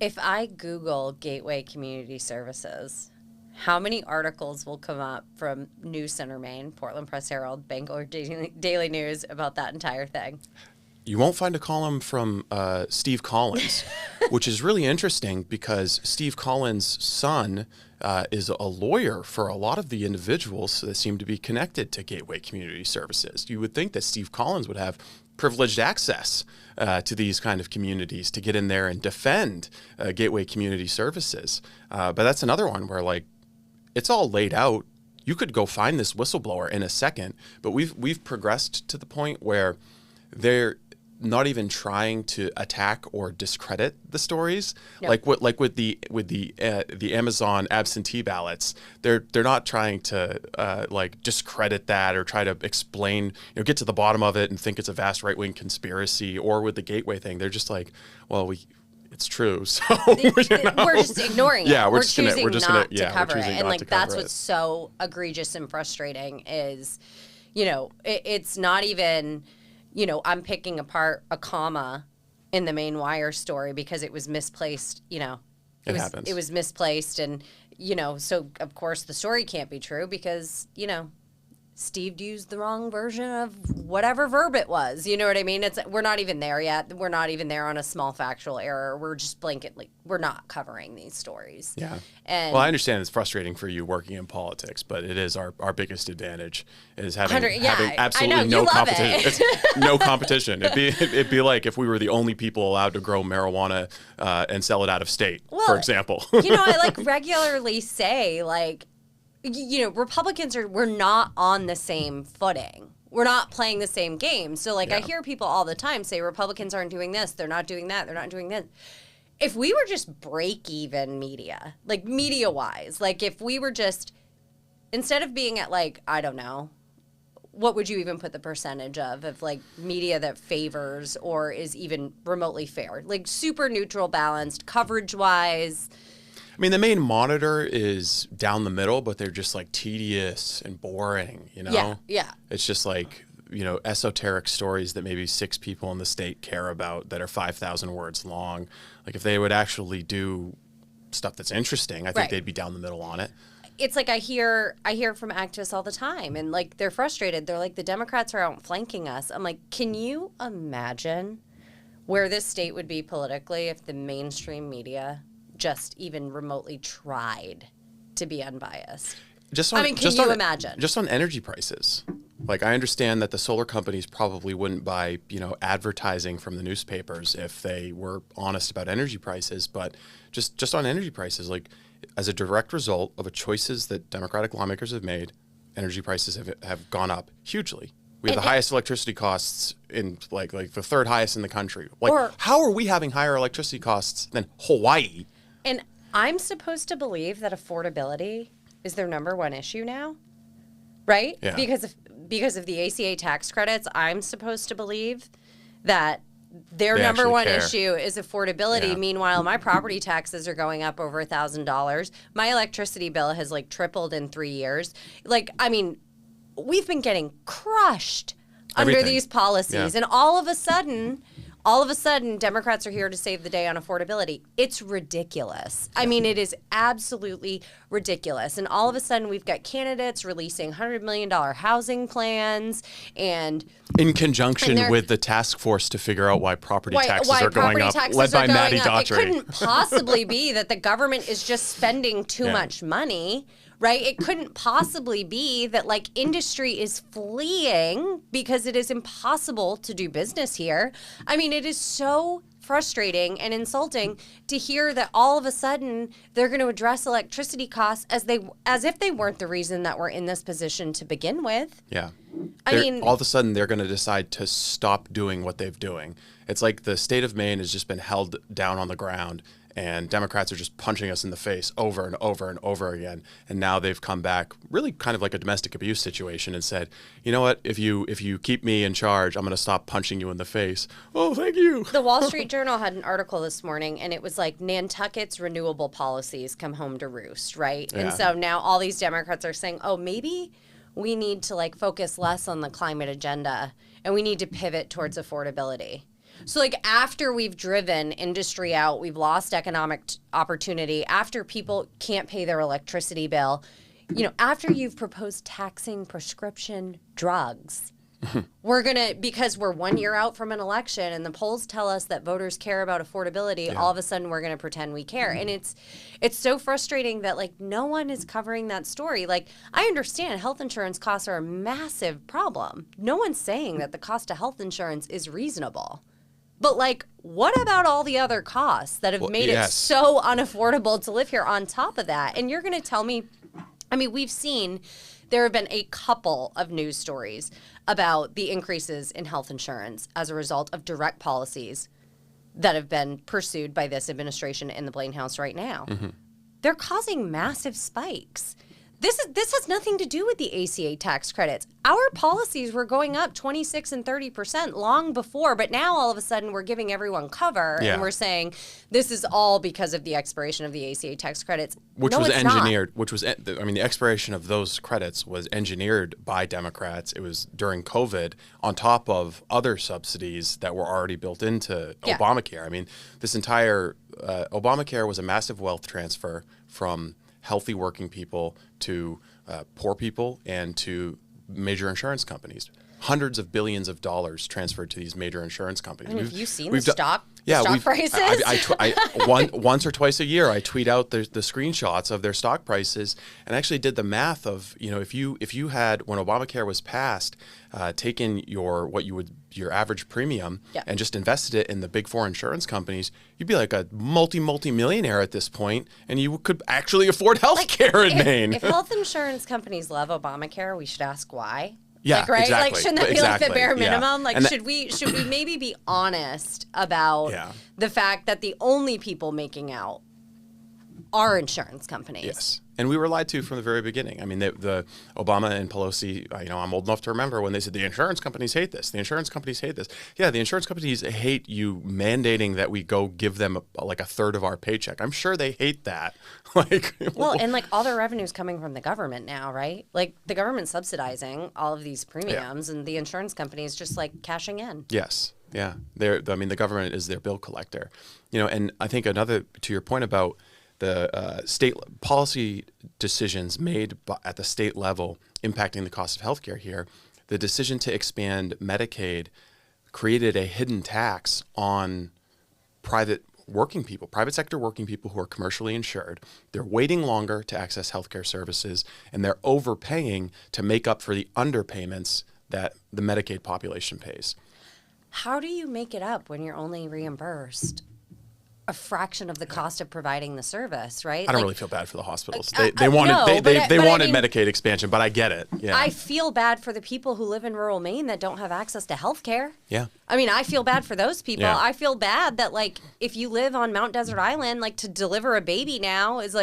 If I Google Gateway Community Services, how many articles will come up from News Center, Maine, Portland Press Herald, Bangor Daily News about that entire thing? You won't find a column from Steve Collins, which is really interesting because Steve Collins' son is a lawyer for a lot of the individuals that seem to be connected to Gateway Community Services. You would think that Steve Collins would have privileged access to these kind of communities to get in there and defend Gateway Community Services. But that's another one where, like, it's all laid out. You could go find this whistleblower in a second, but we've progressed to the point where they're not even trying to attack or discredit the stories. No. Like with the Amazon absentee ballots, they're not trying to discredit that or try to explain, get to the bottom of it and think it's a vast right-wing conspiracy. Or with the Gateway thing, they're just like, well, it's true. So we're just ignoring it. Yeah, we're choosing not to cover it. And like that's what's it. So egregious and frustrating is, it's not even, I'm picking apart a comma in the Maine Wire story because it was misplaced, It happens. It was misplaced, and, so of course the story can't be true because, Steve used the wrong version of whatever verb it was. You know what I mean? We're not even there yet. We're not even there on a small factual error. We're just blanketly, we're not covering these stories. Yeah. And well, I understand it's frustrating for you working in politics, but it is our biggest advantage is having absolutely I know, no you love competition. it. It's no competition. It'd be like if we were the only people allowed to grow marijuana and sell it out of state, for example. I regularly say Republicans we're not on the same footing. We're not playing the same game. So I hear people all the time say Republicans aren't doing this, they're not doing that, they're not doing this. If we were just break even media, media wise, if we were just, instead of being at I don't know, what would you even put the percentage of media that favors or is even remotely fair? Super neutral, balanced, coverage wise. I mean, the Maine Monitor is down the middle, but they're just tedious and boring, Yeah. It's just esoteric stories that maybe 6 people in the state care about that are 5,000 words long. If they would actually do stuff that's interesting, I think they'd be down the middle on it. It's I hear from activists all the time, and they're frustrated. They're the Democrats are outflanking us. I'm can you imagine where this state would be politically if the mainstream media just even remotely tried to be unbiased? Can you imagine? Just on energy prices. I understand that the solar companies probably wouldn't buy, advertising from the newspapers if they were honest about energy prices, but just on energy prices, as a direct result of choices that Democratic lawmakers have made, energy prices have gone up hugely. We have the highest electricity costs in the third highest in the country. How are we having higher electricity costs than Hawaii? And I'm supposed to believe that affordability is their number one issue now, right? Yeah. Because of the ACA tax credits, I'm supposed to believe that their They number one care. issue is affordability. Yeah. Meanwhile, my property taxes are going up over $1,000. My electricity bill has tripled in 3 years. We've been getting crushed under these policies, and all of a sudden, Democrats are here to save the day on affordability. It's ridiculous. It is absolutely ridiculous. And all of a sudden, we've got candidates releasing $100 million housing plans, and in conjunction with the task force to figure out why property taxes are going up, led by Maddie Daughtry. It couldn't possibly be that the government is just spending too much money. Right? It couldn't possibly be that industry is fleeing because it is impossible to do business here. It is so frustrating and insulting to hear that all of a sudden they're going to address electricity costs as if they weren't the reason that we're in this position to begin with. Yeah. All of a sudden they're going to decide to stop doing what they're doing. It's the state of Maine has just been held down on the ground, and Democrats are just punching us in the face over and over and over again. And now they've come back really kind of like a domestic abuse situation and said, you know what, if you keep me in charge, I'm going to stop punching you in the face. Oh, thank you. The Wall Street Journal had an article this morning, and it was Nantucket's renewable policies come home to roost, right? Yeah. And so now all these Democrats are saying, oh, maybe we need to focus less on the climate agenda, and we need to pivot towards affordability. So after we've driven industry out, we've lost economic opportunity, after people can't pay their electricity bill, after you've proposed taxing prescription drugs, because we're 1 year out from an election and the polls tell us that voters care about affordability, all of a sudden we're going to pretend we care. And it's so frustrating that no one is covering that story. I understand health insurance costs are a massive problem. No one's saying that the cost of health insurance is reasonable. But what about all the other costs that have made it so unaffordable to live here on top of that? And you're going to tell me, we've seen there have been a couple of news stories about the increases in health insurance as a result of direct policies that have been pursued by this administration in the Blaine House right now. Mm-hmm. They're causing massive spikes. this has nothing to do with the ACA tax credits. Our policies were going up 26 and 30% long before, but now all of a sudden we're giving everyone cover and we're saying this is all because of the expiration of the ACA tax credits. Which was engineered, the expiration of those credits was engineered by Democrats. It was during COVID on top of other subsidies that were already built into Obamacare. I mean, this entire Obamacare was a massive wealth transfer from healthy working people to poor people and to major insurance companies. Hundreds of billions of dollars transferred to these major insurance companies. I mean, have you seen the stock prices? Once or twice a year, I tweet out the screenshots of their stock prices, and actually did the math of, if you had, when Obamacare was passed, taken your average premium and just invested it in the big four insurance companies, you'd be like a multi-millionaire at this point, and you could actually afford health care in Maine. If health insurance companies love Obamacare, we should ask why. Yeah, right? Exactly. Shouldn't that be the bare minimum? Should we maybe be honest about the fact that the only people making out are insurance companies? Yes. And we were lied to from the very beginning. I mean, the Obama and Pelosi, I'm old enough to remember when they said the insurance companies hate this. The insurance companies hate this. Yeah, the insurance companies hate you mandating that we go give them a third of our paycheck. I'm sure they hate that. And all their revenue's coming from the government now, right? Like the government's subsidizing all of these premiums and the insurance companies just cashing in. Yes. Yeah. The government is their bill collector. And I think to your point about the state policy decisions made at the state level impacting the cost of healthcare here, the decision to expand Medicaid created a hidden tax on private sector working people who are commercially insured. They're waiting longer to access healthcare services, and they're overpaying to make up for the underpayments that the Medicaid population pays. How do you make it up when you're only reimbursed a fraction of the cost of providing the service, right? I don't really feel bad for the hospitals. They wanted Medicaid expansion, but I get it. Yeah. I feel bad for the people who live in rural Maine that don't have access to health care. Yeah. I mean, I feel bad for those people. Yeah. I feel bad that if you live on Mount Desert Island, to deliver a baby now is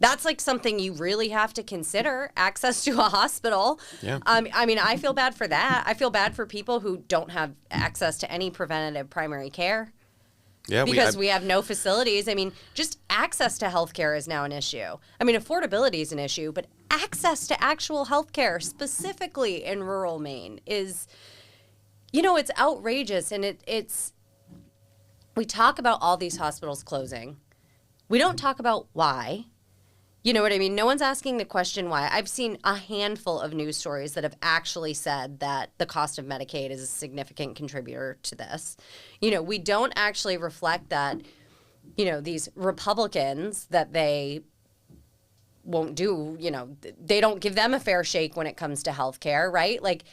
that's something you really have to consider, access to a hospital. Yeah. I mean, I feel bad for that. I feel bad for people who don't have access to any preventative primary care. Yeah, because we have no facilities. I mean, just access to healthcare is now an issue. I mean, affordability is an issue, but access to actual healthcare, specifically in rural Maine, is, it's outrageous. And we talk about all these hospitals closing. We don't talk about why. You know what I mean? No one's asking the question why. I've seen a handful of news stories that have actually said that the cost of Medicaid is a significant contributor to this. We don't actually reflect that, these Republicans that they won't do, they don't give them a fair shake when it comes to health care, right?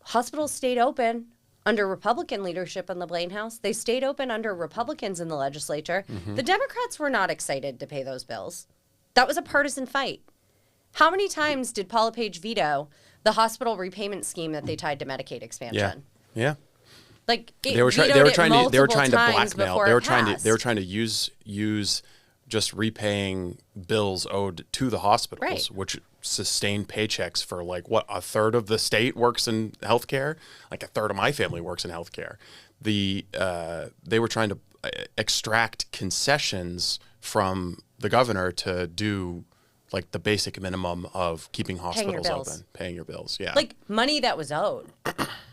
Hospitals stayed open under Republican leadership in the Blaine House. They stayed open under Republicans in the legislature. Mm-hmm. The Democrats were not excited to pay those bills. That was a partisan fight. How many times did Paul LePage veto the hospital repayment scheme that they tied to Medicaid expansion? Yeah. They were trying to blackmail. They were trying to use just repaying bills owed to the hospitals, which sustained paychecks for a third of the state works in healthcare. A third of my family works in healthcare. They were trying to extract concessions from the governor to do the basic minimum of keeping hospitals open, paying your bills. Yeah. Money that was owed.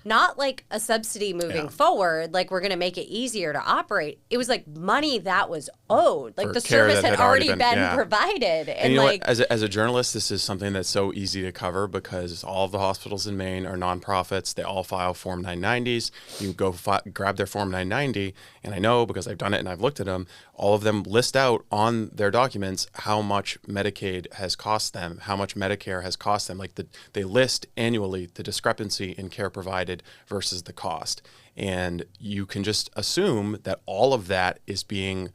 Not a subsidy moving forward, we're going to make it easier to operate. It was money that was owed. The service had already been provided. And what? As a journalist, this is something that's so easy to cover because all of the hospitals in Maine are nonprofits. They all file Form 990s. You go grab their Form 990, and I know because I've done it and I've looked at them, all of them list out on their documents how much Medicaid has cost them, how much Medicare has cost them. They list annually the discrepancy in care provided versus the cost. And you can just assume that all of that is being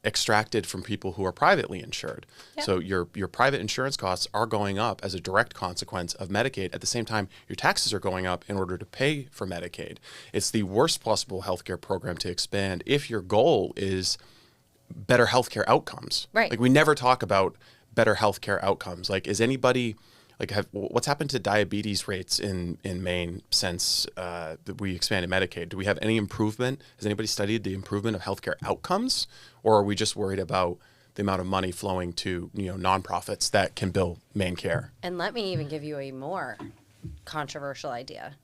extracted from people who are privately insured. Yep. So your private insurance costs are going up as a direct consequence of Medicaid. At the same time, your taxes are going up in order to pay for Medicaid. It's the worst possible healthcare program to expand if your goal is better healthcare outcomes. Right. We never talk about better healthcare outcomes? Like, is anybody like what's happened to diabetes rates in Maine since we expanded Medicaid? Do we have any improvement? Has anybody studied the improvement of healthcare outcomes, or are we just worried about the amount of money flowing to nonprofits that can bill Maine Care? And let me even give you a more controversial idea.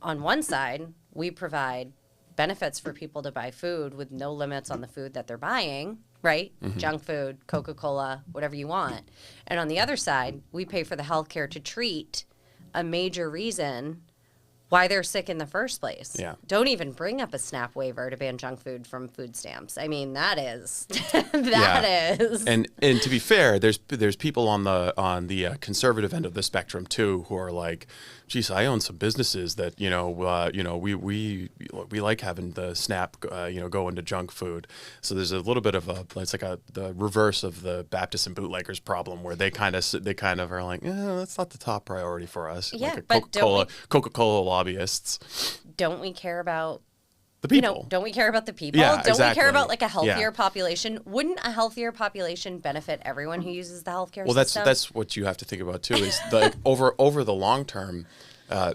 On one side, we provide benefits for people to buy food with no limits on the food that they're buying, right? Mm-hmm. Junk food, Coca-Cola, whatever you want. And on the other side, we pay for the healthcare to treat a major reason why they're sick in the first place. Yeah. Don't even bring up a SNAP waiver to ban junk food from food stamps. I mean, that is is. And to be fair, there's people on the conservative end of the spectrum too who are like, geez, I own some businesses that we like having the SNAP go into junk food. So there's a little bit of it's like the reverse of the Baptists and bootleggers problem, where they kind of are like, that's not the top priority for us. Yeah, like but Coca-Cola lobbyists. Don't we care about the people? Don't we care about the people? Yeah, don't we care about like a exactly. healthier population? Wouldn't a healthier population benefit everyone who uses the healthcare system? system? Well, that's what you have to think about too. Is over the long term,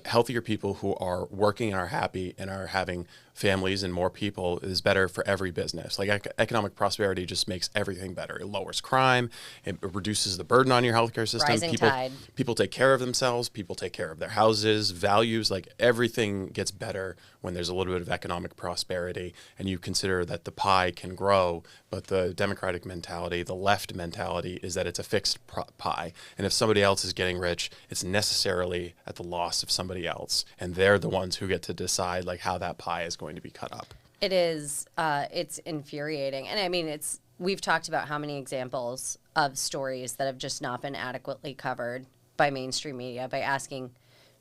healthier people who are working and are happy and are having families and more people is better for every business. Like economic prosperity just makes everything better. It lowers crime. It reduces the burden on your healthcare system. Rising tide. People take care of themselves. People take care of their houses, values. Like everything gets better when there's a little bit of economic prosperity, and you consider that the pie can grow. But the Democratic mentality, the left mentality, is that it's a fixed pie. And if somebody else is getting rich, it's necessarily at the loss of somebody else. And they're the ones who get to decide like how that pie is going to be cut up. It is. It's infuriating. And I mean, we've talked about how many examples of stories that have just not been adequately covered by mainstream media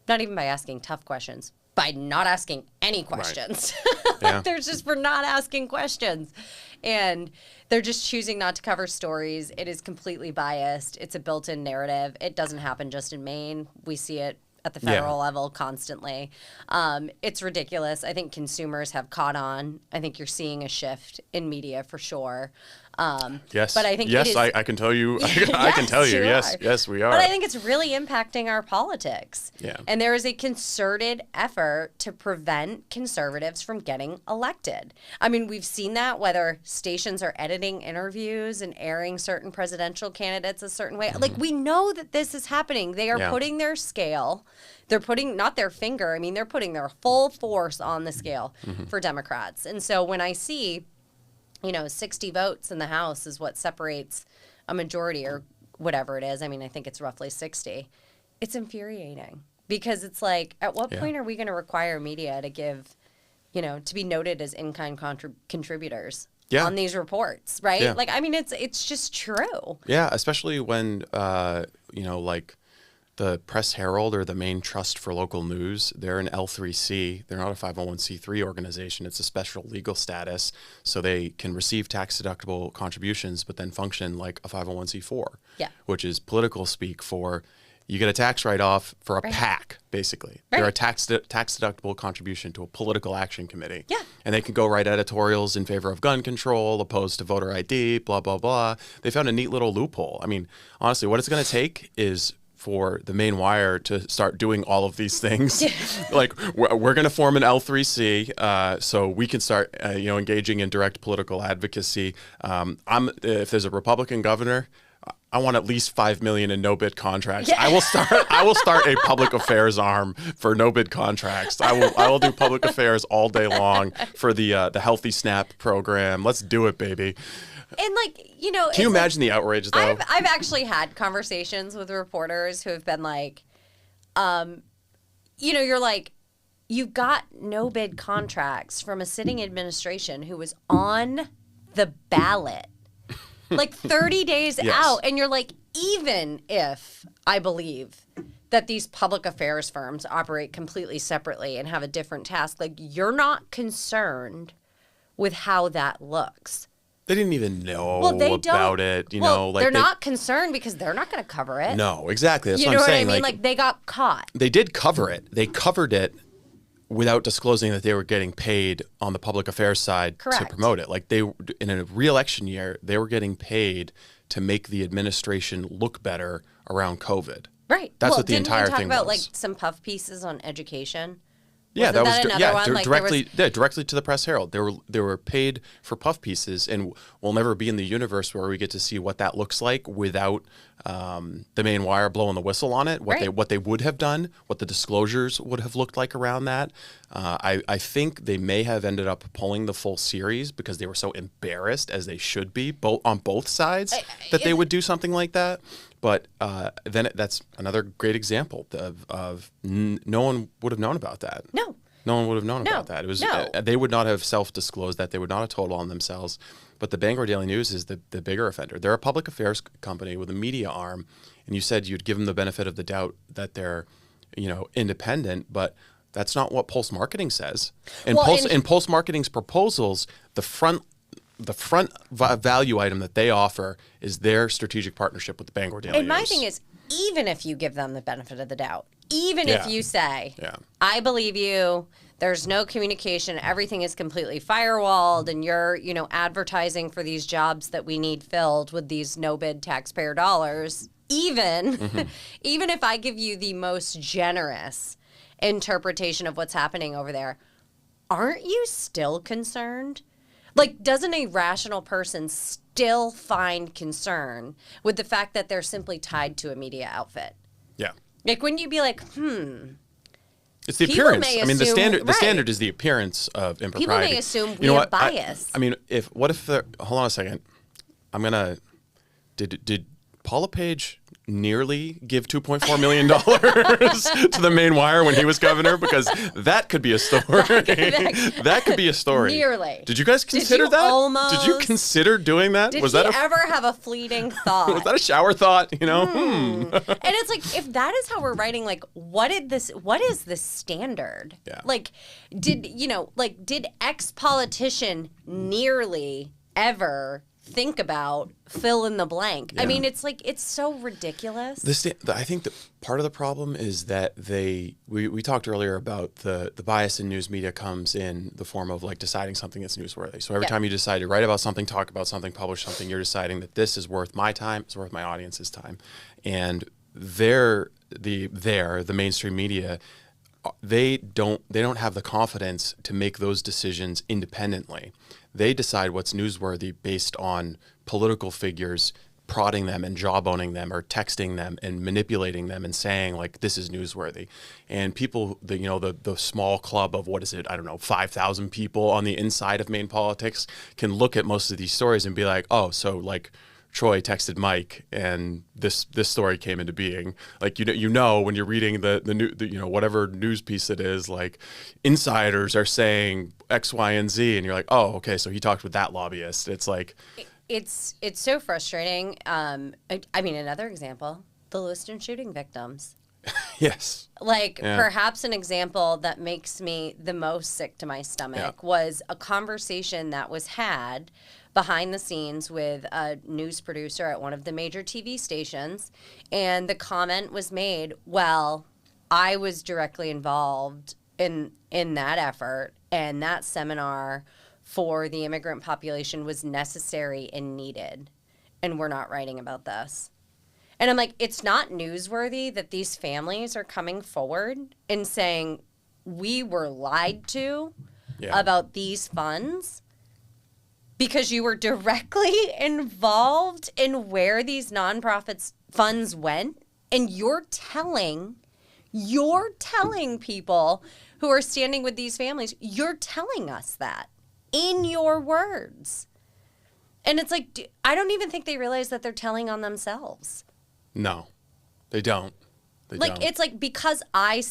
not even by asking tough questions, by not asking any questions. Right. Yeah. They're just for not asking questions. And they're just choosing not to cover stories. It is completely biased. It's a built-in narrative. It doesn't happen just in Maine. We see it at the federal level constantly. It's ridiculous. I think consumers have caught on. I think you're seeing a shift in media for sure. Yes. But I think I can tell you. I can tell you. Yes, we are. But I think it's really impacting our politics. Yeah. And there is a concerted effort to prevent conservatives from getting elected. I mean, we've seen that whether stations are editing interviews and airing certain presidential candidates a certain way. Mm-hmm. Like, we know that this is happening. They are putting their scale. They're putting not their finger. I mean, they're putting their full force on the scale for Democrats. And so when I see 60 votes in the House is what separates a majority or whatever it is. I mean, I think it's roughly 60. It's infuriating because it's like, at what point are we going to require media to give, to be noted as in-kind contributors on these reports, right? Yeah. Like, I mean, it's just true. Yeah, especially when, like the Press Herald or the Maine Trust for Local News, they're an L3C. They're not a 501c3 organization. It's a special legal status, so they can receive tax-deductible contributions but then function like a 501c4, which is political speak for you get a tax write-off for a PAC, basically. Right. They're a tax-deductible contribution to a political action committee. Yeah. And they can go write editorials in favor of gun control, opposed to voter ID, blah, blah, blah. They found a neat little loophole. I mean, honestly, what it's going to take is for the Maine Wire to start doing all of these things. Like, we're going to form an L3C so we can start, engaging in direct political advocacy. If there's a Republican governor, I want at least $5 million in no-bid contracts. Yeah. I will start a public affairs arm for no-bid contracts. I will do public affairs all day long for the Healthy SNAP program. Let's do it, baby. And can you imagine the outrage though? I've actually had conversations with reporters who have been like, you're like, you got no bid contracts from a sitting administration who was on the ballot like 30 days out. And you're like, even if I believe that these public affairs firms operate completely separately and have a different task, like, you're not concerned with how that looks. They didn't even know about it, they're not concerned because they're not going to cover it. No, exactly. That's what I'm saying. saying. You know what I mean? Like, they got caught. They did cover it. They covered it without disclosing that they were getting paid on the public affairs side to promote it. Like, they, in a re-election year, they were getting paid to make the administration look better around COVID. Right. That's what the entire talk thing about was. like some puff pieces on education? Yeah, Wasn't that was another one? Like, directly to the Press Herald. They were paid for puff pieces, and we'll never be in the universe where we get to see what that looks like without the Maine Wire blowing the whistle on it. What they would have done, what the disclosures would have looked like around that. I think they may have ended up pulling the full series because they were so embarrassed, as they should be, on both sides, that they would do something like that. But then that's another great example of no one would have known about that. No one would have known about that. It was they would not have self-disclosed that. They would not have told on themselves. But the Bangor Daily News is the bigger offender. They're a public affairs company with a media arm, and you said you'd give them the benefit of the doubt that they're, independent, but that's not what Pulse Marketing says. And Pulse Marketing's proposals, the front value item that they offer is their strategic partnership with the Bangor Daily News. And my thing is, even if you give them the benefit of the doubt, even if you say, I believe you, there's no communication, everything is completely firewalled, and you're, advertising for these jobs that we need filled with these no-bid taxpayer dollars, even if I give you the most generous interpretation of what's happening over there, aren't you still concerned? Like, doesn't a rational person still find concern with the fact that they're simply tied to a media outfit? Yeah. Like, wouldn't you be like, It's the appearance. I mean, the standard is the appearance of impropriety. People may assume we have bias. Hold on a second. Did Paul LePage nearly give $2.4 million to the Maine Wire when he was governor? Because that could be a story. That could be a story. Nearly. Did you guys consider that? Almost? Did you consider doing that? Did he ever have a fleeting thought? Was that a shower thought? And it's like, if that is how we're writing, like, what is the standard? Yeah. Like, did X politician nearly ever think about fill in the blank? I mean, it's like, it's so ridiculous. I think that part of the problem is that we talked earlier about the bias in news media comes in the form of like deciding something that's newsworthy. So every time you decide to write about something, talk about something, publish something, you're deciding that this is worth my time, it's worth my audience's time. And the mainstream media, they don't have the confidence to make those decisions independently. They decide what's newsworthy based on political figures prodding them and jawboning them or texting them and manipulating them and saying like, this is newsworthy. And people, the small club of 5,000 people on the inside of Maine politics can look at most of these stories and be like, oh, so like Troy texted Mike and this story came into being. Like, when you're reading the whatever news piece it is, like insiders are saying X, Y, and Z, and you're like, oh, okay, so he talked with that lobbyist. It's like, it's so frustrating. I mean, another example, the Lewiston shooting victims. Yes. Perhaps an example that makes me the most sick to my stomach was a conversation that was had behind the scenes with a news producer at one of the major TV stations. And the comment was made, well, I was directly involved in that effort, and that seminar for the immigrant population was necessary and needed, and we're not writing about this. And I'm like, it's not newsworthy that these families are coming forward and saying, we were lied to about these funds because you were directly involved in where these nonprofits funds went, and you're telling people who are standing with these families, you're telling us that in your words. And it's like, I don't even think they realize that they're telling on themselves. No, they don't. It's like, because I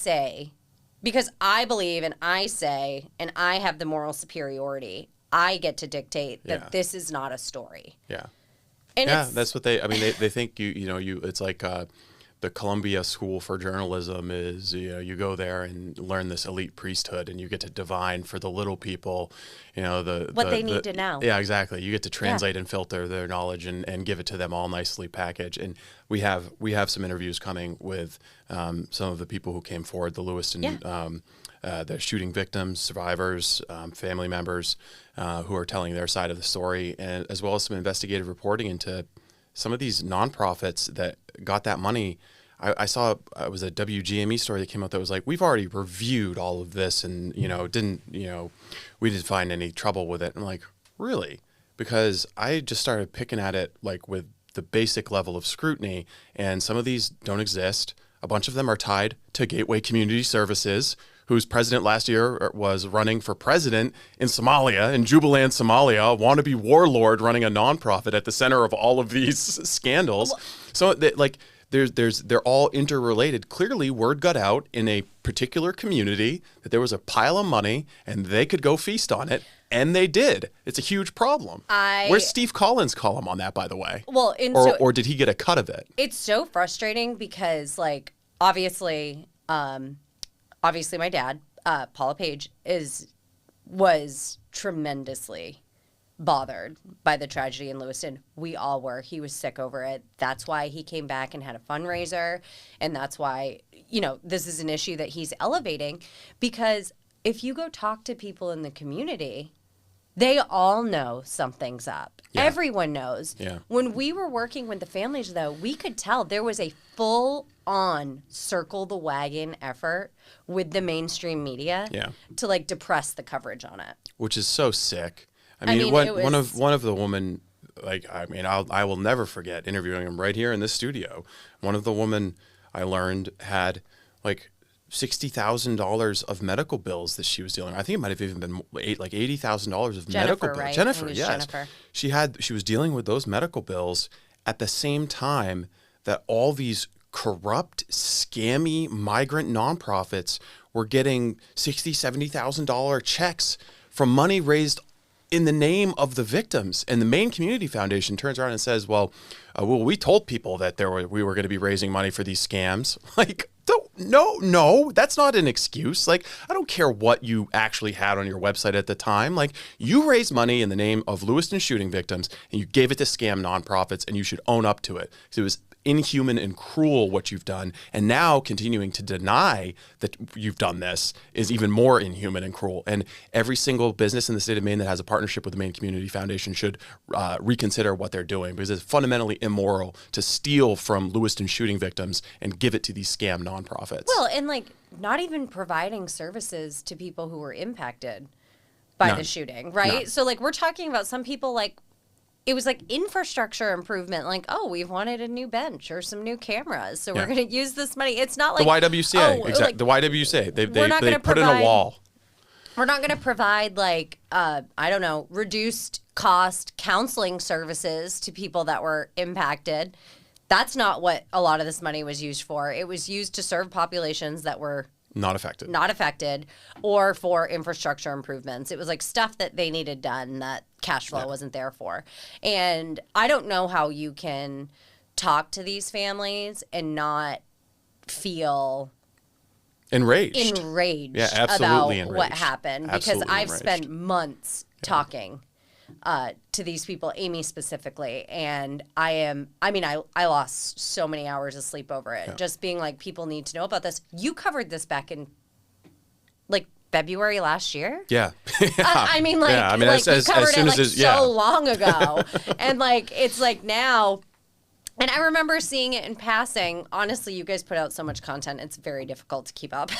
believe and I say, and I have the moral superiority, I get to dictate that this is not a story. Yeah. And that's what they think it's like the Columbia School for Journalism is, you go there and learn this elite priesthood and you get to divine for the little people, what they need to know. Yeah, exactly. You get to translate and filter their knowledge and give it to them all nicely packaged. And we have some interviews coming with some of the people who came forward, the Lewiston, the shooting victims, survivors, family members who are telling their side of the story, and as well as some investigative reporting into some of these nonprofits that got that money, I saw it was a WGME story that came out that was like, we've already reviewed all of this and, we didn't find any trouble with it. And I'm like, really? Because I just started picking at it like with the basic level of scrutiny, and some of these don't exist. A bunch of them are tied to Gateway Community Services, whose president last year was running for president in Somalia, in Jubaland, Somalia, a wannabe warlord running a nonprofit at the center of all of these scandals. So they're all interrelated. Clearly, word got out in a particular community that there was a pile of money and they could go feast on it. And they did. It's a huge problem. Where's Steve Collins' column on that, by the way? Well, or did he get a cut of it? It's so frustrating because, like, obviously my dad, Paul LePage, was tremendously bothered by the tragedy in Lewiston. We all were. He was sick over it. That's why he came back and had a fundraiser, and that's why this is an issue that he's elevating, because if you go talk to people in the community, they all know something's up. Yeah. Everyone knows. Yeah. When we were working with the families, though, we could tell there was a full-on circle the wagon effort with the mainstream media to like depress the coverage on it. Which is so sick. I mean one of the women, I will never forget interviewing him right here in this studio. One of the women I learned had like $60,000 of medical bills that she was dealing with. I think it might have even been like $80,000 of medical bills. Right? Jennifer, yes. Jennifer. She was dealing with those medical bills at the same time that all these corrupt, scammy migrant nonprofits were getting $60,000, $70,000 checks from money raised in the name of the victims. And the Maine Community Foundation turns around and says, well, we told people that we were going to be raising money for these scams. Like, no, that's not an excuse. Like, I don't care what you actually had on your website at the time. Like, you raised money in the name of Lewiston shooting victims and you gave it to scam nonprofits, and you should own up to it. So it was inhuman and cruel what you've done, and now continuing to deny that you've done this is even more inhuman and cruel. And every single business in the state of Maine that has a partnership with the Maine Community Foundation should reconsider what they're doing, because it's fundamentally immoral to steal from Lewiston shooting victims and give it to these scam nonprofits. Well, and like not even providing services to people who were impacted by the shooting, right? None. So like we're talking about some people, like it was like infrastructure improvement, like, oh, we've wanted a new bench or some new cameras, so we're going to use this money. It's not like the YWCA, exactly. Like, the YWCA, they put in a wall. We're not going to provide like reduced cost counseling services to people that were impacted. That's not what a lot of this money was used for. It was used to serve populations that were not affected, or for infrastructure improvements. It was like stuff that they needed done that cash flow wasn't there for. And I don't know how you can talk to these families and not feel enraged about what happened. Because I've spent months talking to these people, Amy specifically, and I lost so many hours of sleep over it. Just being like, people need to know about this. You covered this back in like February last year. Yeah. You covered it so long ago, and like it's like now. And I remember seeing it in passing. Honestly, you guys put out so much content; it's very difficult to keep up.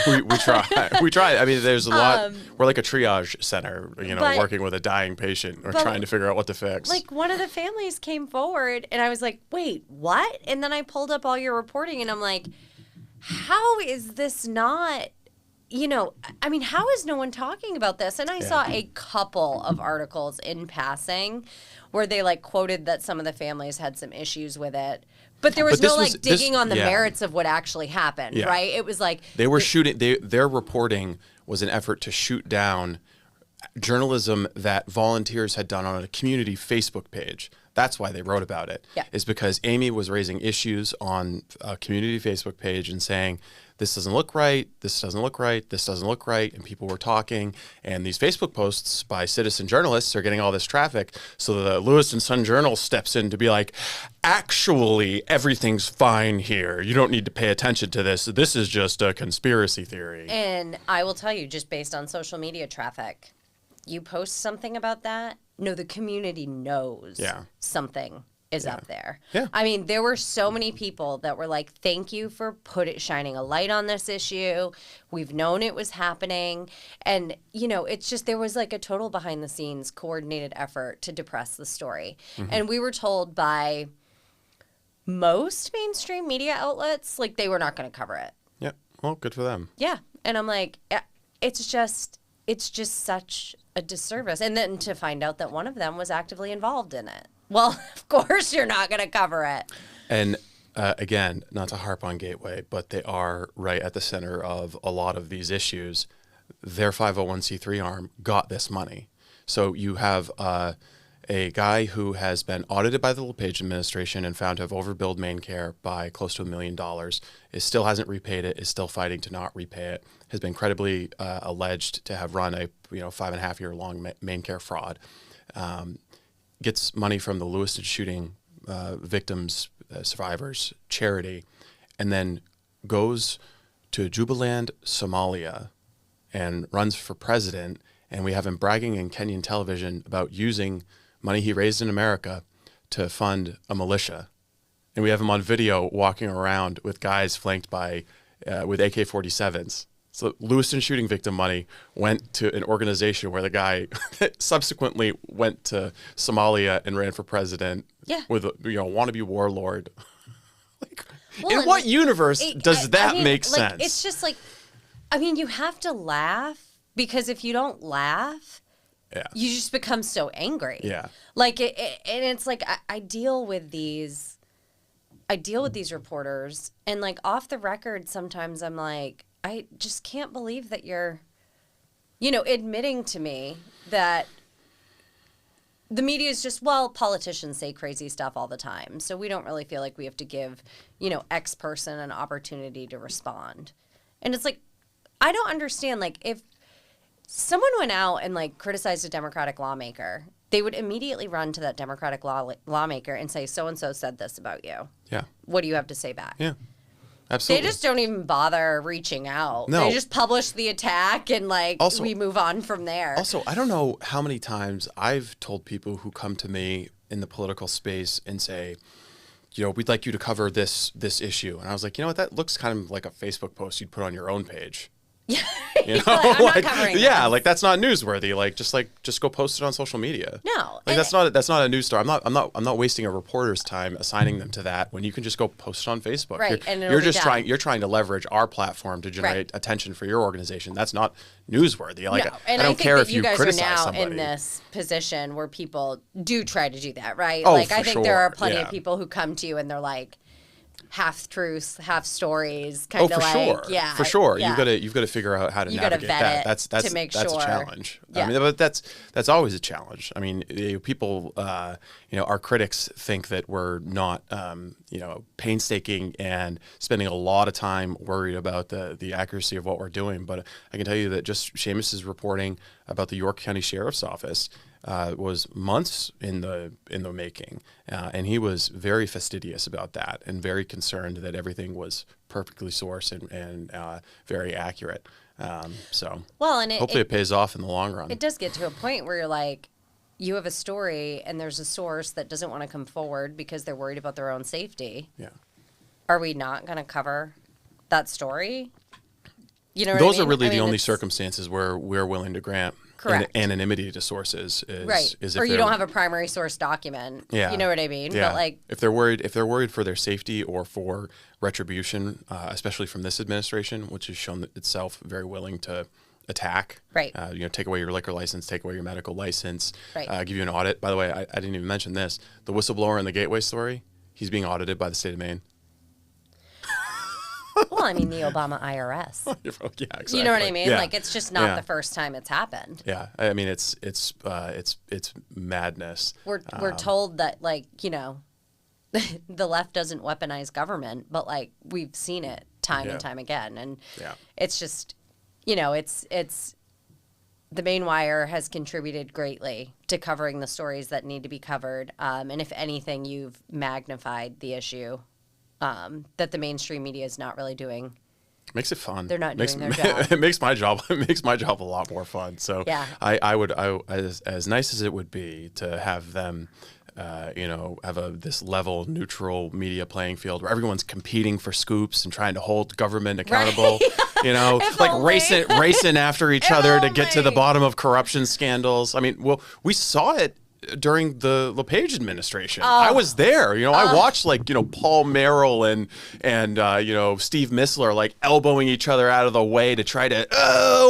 we try. We try. I mean, there's a lot. We're like a triage center, working with a dying patient or trying to figure out what to fix. Like one of the families came forward, and I was like, "Wait, what?" And then I pulled up all your reporting, and I'm like, "How is this not?" How is no one talking about this? And I saw a couple of articles in passing where they like quoted that some of the families had some issues with it. But there was digging on the merits of what actually happened, right? It was like they were shooting. Their reporting was an effort to shoot down journalism that volunteers had done on a community Facebook page. That's why they wrote about it. Yeah. Is because Amy was raising issues on a community Facebook page and saying, this doesn't look right, this doesn't look right, this doesn't look right, and people were talking, and these Facebook posts by citizen journalists are getting all this traffic, so the Lewiston Sun-Journal steps in to be like, actually, everything's fine here. You don't need to pay attention to this. This is just a conspiracy theory. And I will tell you, just based on social media traffic, you post something about that, no, the community knows something is up there. Yeah. I mean, there were so many people that were like, thank you for shining a light on this issue. We've known it was happening. And, you know, it's just, there was like a total behind the scenes coordinated effort to depress the story. And we were told by most mainstream media outlets, like, they were not going to cover it. Yeah. Well, good for them. Yeah. And I'm like, it's just such a disservice. And then to find out that one of them was actively involved in it. Well, of course you're not going to cover it. And again, not to harp on Gateway, but they are right at the center of a lot of these issues. Their 501c3 arm got this money. So you have a guy who has been audited by the LePage administration and found to have overbilled Maine Care by close to $1 million, still hasn't repaid it, is still fighting to not repay it, has been credibly alleged to have run a 5.5-year long Maine Care fraud. Gets money from the Lewiston shooting victims, survivors charity, and then goes to Jubaland, Somalia, and runs for president. And we have him bragging in Kenyan television about using money he raised in America to fund a militia. And we have him on video walking around with guys flanked by with AK-47s. So Lewiston shooting victim money went to an organization where the guy subsequently went to Somalia and ran for president with a wannabe warlord. In what universe does that make sense? It's just like, I mean, you have to laugh, because if you don't laugh, you just become so angry. Yeah. Like, and it's like, I deal with these reporters, and like off the record, sometimes I'm like, I just can't believe that you're, admitting to me that the media is just, well, politicians say crazy stuff all the time, so we don't really feel like we have to give, X person an opportunity to respond. And it's like, I don't understand. Like, if someone went out and like criticized a Democratic lawmaker, they would immediately run to that Democratic lawmaker and say, so-and-so said this about you. Yeah. What do you have to say back? Yeah. Absolutely. They just don't even bother reaching out. No. They just publish the attack and we move on from there. Also, I don't know how many times I've told people who come to me in the political space and say, we'd like you to cover this issue. And I was like, you know what, that looks kind of like a Facebook post you'd put on your own page. Yeah. I'm not covering yeah, this. like that's not newsworthy. Just go post it on social media. No. Like that's not a news story. I'm not wasting a reporter's time assigning them to that when you can just go post it on Facebook. Right. You're trying to leverage our platform to generate attention for your organization. That's not newsworthy. Like no. I don't care if you criticize guys are now somebody. in this position where people do try to do that, right? Oh, I for think there are plenty sure. of people who come to you and they're like, half truths, half stories, kind of like, sure. yeah, for sure. Yeah. You've got to figure out how to navigate vet that. That's to make that's sure. a challenge. Yeah. I mean, but that's always a challenge. I mean, people, our critics think that we're not, painstaking and spending a lot of time worried about the accuracy of what we're doing. But I can tell you that just Seamus's reporting about the York County Sheriff's Office was months in the making, and he was very fastidious about that and very concerned that everything was perfectly sourced and very accurate. Hopefully it pays off in the long run. It does get to a point where you're like, you have a story and there's a source that doesn't want to come forward because they're worried about their own safety. Yeah. Are we not going to cover that story? You know what Those I mean? are really the only circumstances where we're willing to grant anonymity to sources right. is or if you don't have a primary source document. Yeah. You know what I mean? Yeah. But if they're worried for their safety or for retribution, especially from this administration, which has shown itself very willing to attack. Right. Take away your liquor license, take away your medical license, right. Give you an audit. By the way, I didn't even mention this. The whistleblower in the Gateway story, he's being audited by the state of Maine. Well, I mean, the Obama IRS. Yeah, exactly. You know what I mean? Yeah. Like, it's just not the first time it's happened. Yeah, I mean, it's madness. We're told that, the left doesn't weaponize government, but we've seen it time and time again, and it's just, it's the Maine Wire has contributed greatly to covering the stories that need to be covered, and if anything, you've magnified the issue. That the mainstream media is not really doing. Makes it fun. They're not doing their job. It makes my job a lot more fun. So yeah. I would as nice as it would be to have them have this level, neutral media playing field where everyone's competing for scoops and trying to hold government accountable. If Like only. racing after each If other to get to the only. bottom of corruption scandals. I mean, well, we saw it during the LePage administration. I was there. I watched Paul Merrill and Steve Missler like elbowing each other out of the way to try to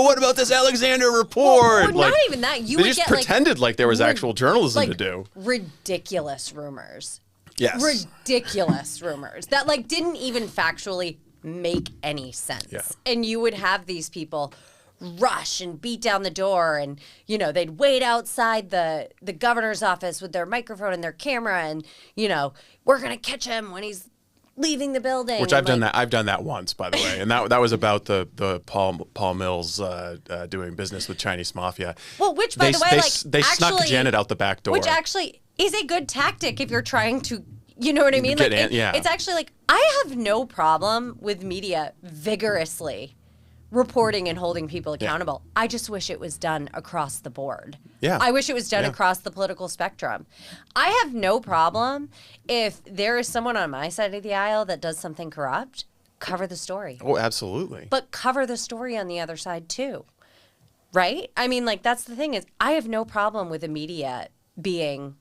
what about this Alexander report? Well, not even that. You they would just get pretended like there was actual journalism to do. Ridiculous rumors. Yes. Ridiculous rumors that didn't even factually make any sense. Yeah. And you would have these people rush and beat down the door, and they'd wait outside the governor's office with their microphone and their camera, and we're gonna catch him when he's leaving the building. Which I've done that. I've done that once, by the way, and that was about the Paul Mills doing business with Chinese mafia. Well, which by the way, they snuck actually, Janet out the back door. which actually is a good tactic if you're trying to. You know what I mean? It's actually I have no problem with media vigorously reporting and holding people accountable. I just wish it was done across the board. Yeah. I wish it was done across the political spectrum. I have no problem if there is someone on my side of the aisle that does something corrupt, cover the story. Oh, absolutely. But cover the story on the other side too. Right? I mean, that's the thing is I have no problem with the media being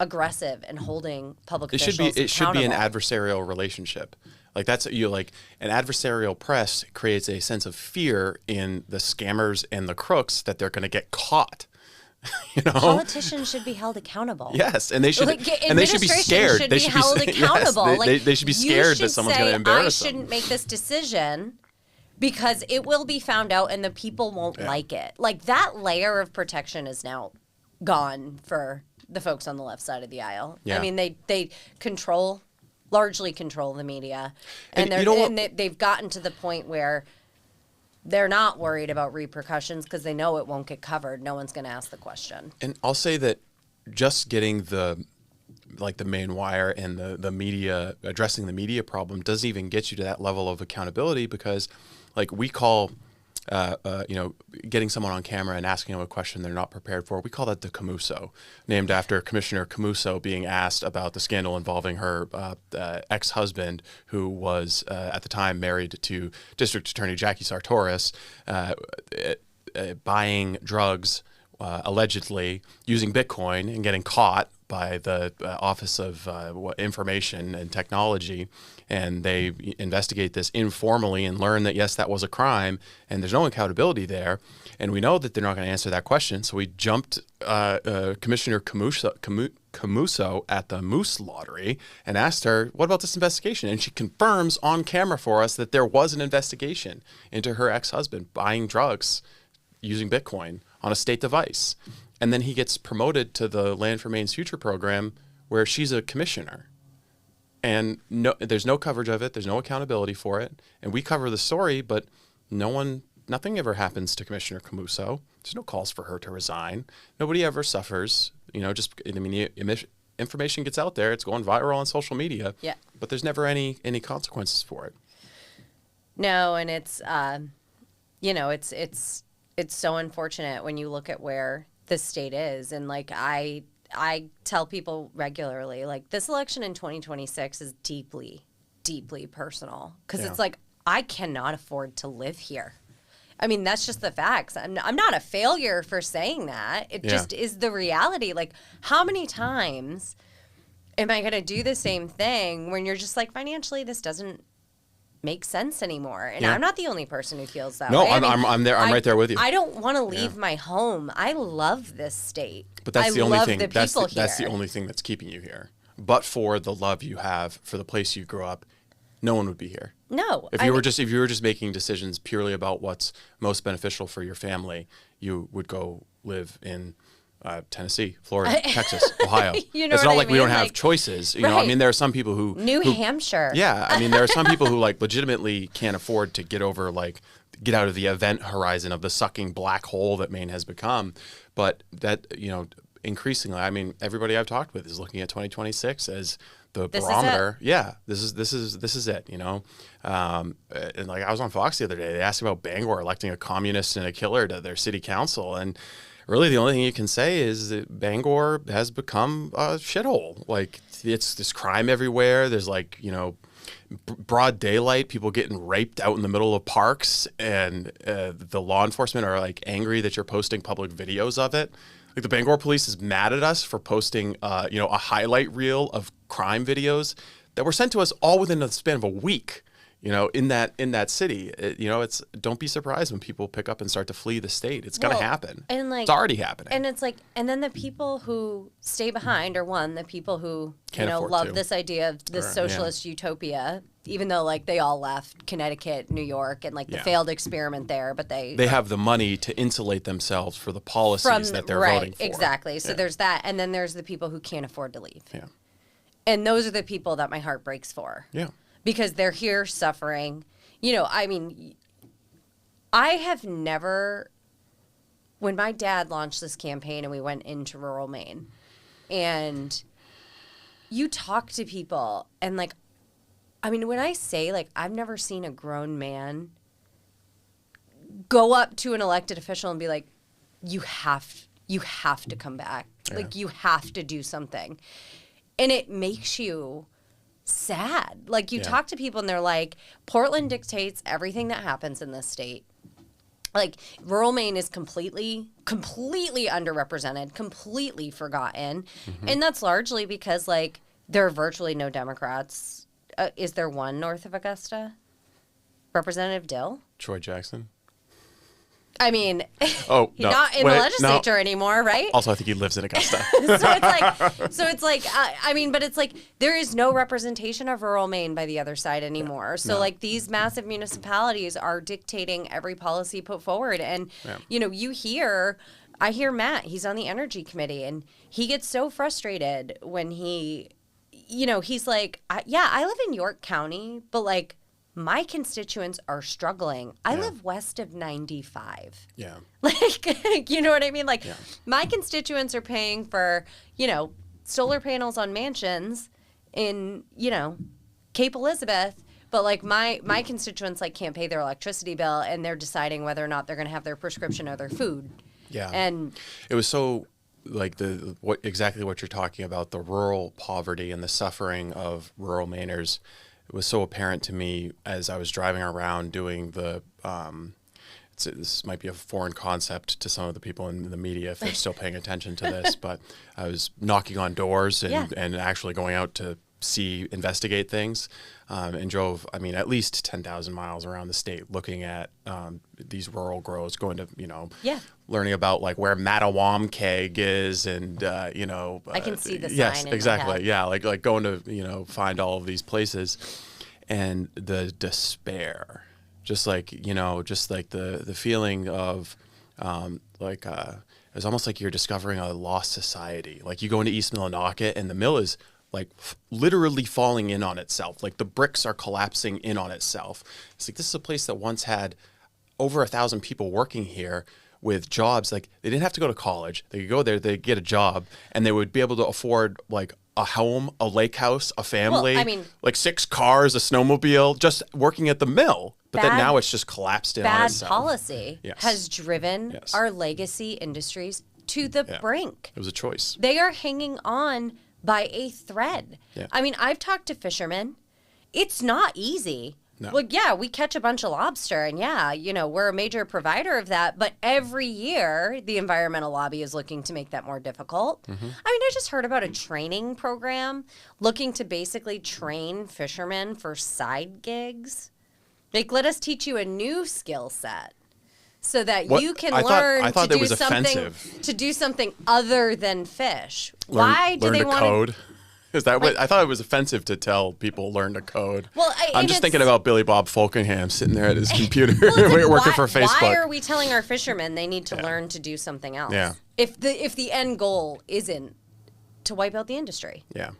aggressive and holding public officials accountable. It should be an adversarial relationship. An adversarial press creates a sense of fear in the scammers and the crooks that they're going to get caught. Politicians should be held accountable. Yes, and they should be scared. Should they be should held be accountable. Yes, they should be scared that someone's going to embarrass them. I shouldn't make this decision because it will be found out and the people won't like it. That layer of protection is now gone for the folks on the left side of the aisle. Yeah. I mean, they largely control the media, and they've gotten to the point where they're not worried about repercussions because they know it won't get covered. No one's going to ask the question. And I'll say that just getting the Maine wire and the media, addressing the media problem doesn't even get you to that level of accountability because we call getting someone on camera and asking them a question they're not prepared for, we call that the Camuso, named after Commissioner Camuso being asked about the scandal involving her ex-husband, who was at the time married to District Attorney Jackie Sartoris, buying drugs allegedly using Bitcoin and getting caught by the Office of Information and Technology, and they investigate this informally and learn that, yes, that was a crime, and there's no accountability there, and we know that they're not going to answer that question, so we jumped Commissioner Camuso at the Moose Lottery and asked her, what about this investigation? And she confirms on camera for us that there was an investigation into her ex-husband buying drugs using Bitcoin on a state device. And then he gets promoted to the Land for Maine's Future program where she's a commissioner. And there's no coverage of it. There's no accountability for it. And we cover the story, but nothing ever happens to Commissioner Camuso. There's no calls for her to resign. Nobody ever suffers. Information gets out there. It's going viral on social media. Yeah. But there's never any consequences for it. No, and it's, it's so unfortunate when you look at where the state is. And I tell people regularly, this election in 2026 is deeply, deeply personal because it's I cannot afford to live here. I mean, that's just the facts. I'm not a failure for saying that. It just is the reality. How many times am I going to do the same thing when you're just financially, this doesn't make sense anymore? And I'm not the only person who feels that way. No, I'm there. I'm right there with you. I don't want to leave my home. I love this state. But that's the only thing. That's the only thing that's keeping you here. But for the love you have for the place you grew up, no one would be here. No. If you were just making decisions purely about what's most beneficial for your family, you would go live in Tennessee, Florida, Texas, Ohio. It's not like we don't have choices. I mean, there are some people who New Hampshire. Yeah, I mean, there are some people who legitimately can't afford to get out of the event horizon of the sucking black hole that Maine has become. But that increasingly, I mean, everybody I've talked with is looking at 2026 as the barometer. Yeah, this is it. And I was on Fox the other day. They asked about Bangor electing a communist and a killer to their city council, and really the only thing you can say is that Bangor has become a shithole. Like, it's this crime everywhere. There's like, broad daylight, people getting raped out in the middle of parks, and the law enforcement are like angry that you're posting public videos of it. Like, the Bangor police is mad at us for posting, a highlight reel of crime videos that were sent to us all within the span of a week. In that city, it's don't be surprised when people pick up and start to flee the state. It's going to happen. And like, it's already happening. And it's like, and then the people who stay behind are the people who love this idea of this socialist utopia, even though like they all left Connecticut, New York, and like the failed experiment there, but they have the money to insulate themselves for the policies that they're voting for. Exactly. So there's that, and then there's the people who can't afford to leave. Yeah. And those are the people that my heart breaks for. Yeah. Because they're here suffering. I have never, when my dad launched this campaign and we went into rural Maine, and you talk to people, and like, when I say, like, I've never seen a grown man go up to an elected official and be like, you have to come back. Yeah. Like, you have to do something. And it makes you sad. Like, you talk to people and they're like, Portland dictates everything that happens in this state. Like, rural Maine is completely underrepresented, completely forgotten. Mm-hmm. And that's largely because, like, there are virtually no Democrats. Is there one north of Augusta? Representative Dill? Troy Jackson. He's not in the legislature anymore, right? Also, I think he lives in Augusta. But it's like there is no representation of rural Maine by the other side anymore. So like these massive municipalities are dictating every policy put forward. And, I hear Matt, he's on the energy committee, and he gets so frustrated when he's like, I live in York County, but like, my constituents are struggling. I live west of 95. Yeah. Like, you know what I mean? Like, my constituents are paying for, solar panels on mansions in, Cape Elizabeth. But, like, my constituents, like, can't pay their electricity bill, and they're deciding whether or not they're going to have their prescription or their food. Yeah. And it was so, like, exactly what you're talking about, the rural poverty and the suffering of rural Mainers. It was so apparent to me as I was driving around doing the, this might be a foreign concept to some of the people in the media if they're still paying attention to this, but I was knocking on doors and actually going out to investigate things, and drove, at least 10,000 miles around the state looking at these rural grows, going to, learning about like where Mattawam Keg is, and, I can see the sign. Yes, in exactly. my head. Yeah. Like going to, find all of these places, and the despair, just like the feeling of, it's almost like you're discovering a lost society. Like you go into East Millinocket and the mill is like literally falling in on itself. Like the bricks are collapsing in on itself. It's like, this is a place that once had over 1,000 people working here with jobs. Like they didn't have to go to college. They could go there, they'd get a job, and they would be able to afford like a home, a lake house, a family, like 6 cars, a snowmobile, just working at the mill. But then now it's just collapsed in on itself. Bad policy has driven our legacy industries to the brink. It was a choice. They are hanging on by a thread. Yeah. I've talked to fishermen. It's not easy. No. Well, we catch a bunch of lobster, and we're a major provider of that. But every year, the environmental lobby is looking to make that more difficult. Mm-hmm. I just heard about a training program looking to basically train fishermen for side gigs. Like, let us teach you a new skill set so that you can learn to do something other than fish. Why do they want to code? Is that what I thought? It was offensive to tell people learn to code. Well, I'm just thinking about Billy Bob Folkingham sitting there at his computer working for Facebook. Why are we telling our fishermen they need to learn to do something else? Yeah. If the end goal isn't to wipe out the industry. Yeah.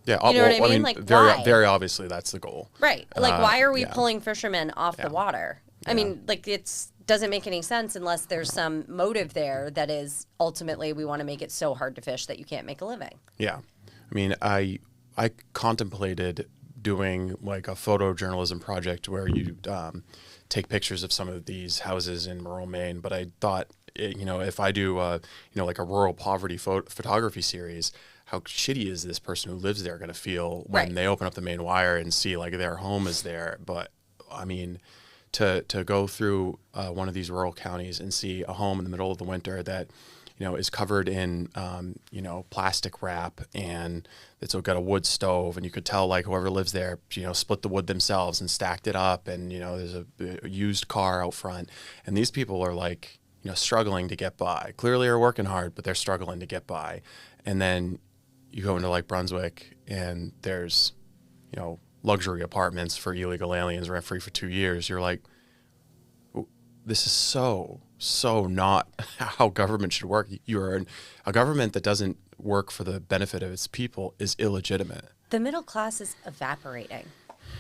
Yeah. You know what I mean? Like, why? Very obviously that's the goal. Right. Like, why are we pulling fishermen off the water? It doesn't make any sense unless there's some motive there that is ultimately we want to make it so hard to fish that you can't make a living. Yeah. I contemplated doing like a photojournalism project where you take pictures of some of these houses in rural Maine, but I thought if I do, like a rural poverty photography series, how shitty is this person who lives there going to feel when they open up the Maine Wire and see like their home is there? But I mean, to go through one of these rural counties and see a home in the middle of the winter that, is covered in, plastic wrap, and it's got a wood stove, and you could tell like whoever lives there, split the wood themselves and stacked it up, and there's a used car out front, and these people are like, struggling to get by. Clearly are working hard, but they're struggling to get by. And then you go into like Brunswick, and there's, luxury apartments for illegal aliens rent free for 2 years. You're like, this is so not how government should work. A government that doesn't work for the benefit of its people is illegitimate. The middle class is evaporating.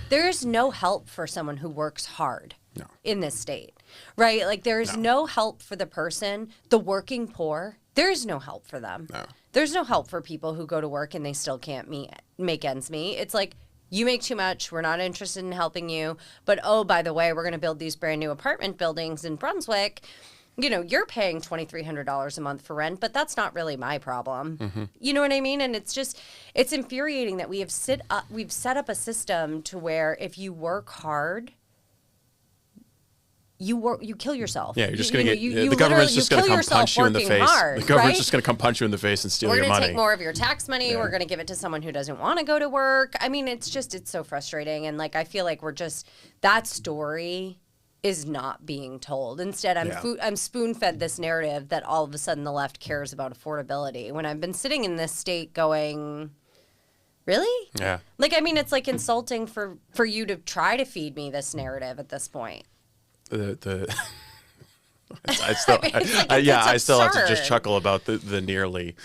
There is no help for someone who works hard in this state, right? Like there's no help for the person, the working poor. There's no help for them. No. There's no help for people who go to work and they still can't make ends meet. It's like, you make too much, we're not interested in helping you, but oh, by the way, we're going to build these brand new apartment buildings in Brunswick. You're paying $2,300 a month for rent, but that's not really my problem. Mm-hmm. You know what I mean? And it's infuriating that we've set up a system to where if you work hard, you kill yourself. Yeah, you're just going to get the government's just going to come punch you in the face. Hard, the government's just going to come punch you in the face and steal your money. We're going to take more of your tax money. Yeah. We're going to give it to someone who doesn't want to go to work. I mean, it's so frustrating. And like, I feel like that story is not being told. Instead, I'm spoon-fed this narrative that all of a sudden the left cares about affordability, when I've been sitting in this state going, really? Yeah. Like, I mean, it's like insulting for you to try to feed me this narrative at this point. I still have to just chuckle about the nearly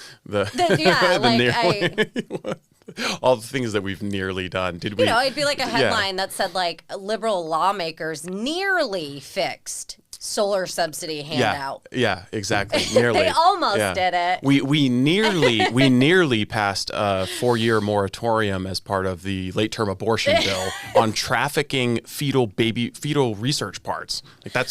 all the things that we've nearly done. Did we? It'd be like a headline that said like liberal lawmakers nearly fixed solar subsidy handout. Yeah, exactly. Nearly. They almost did it. We nearly passed a 4-year moratorium as part of the late term abortion bill on trafficking fetal research parts. There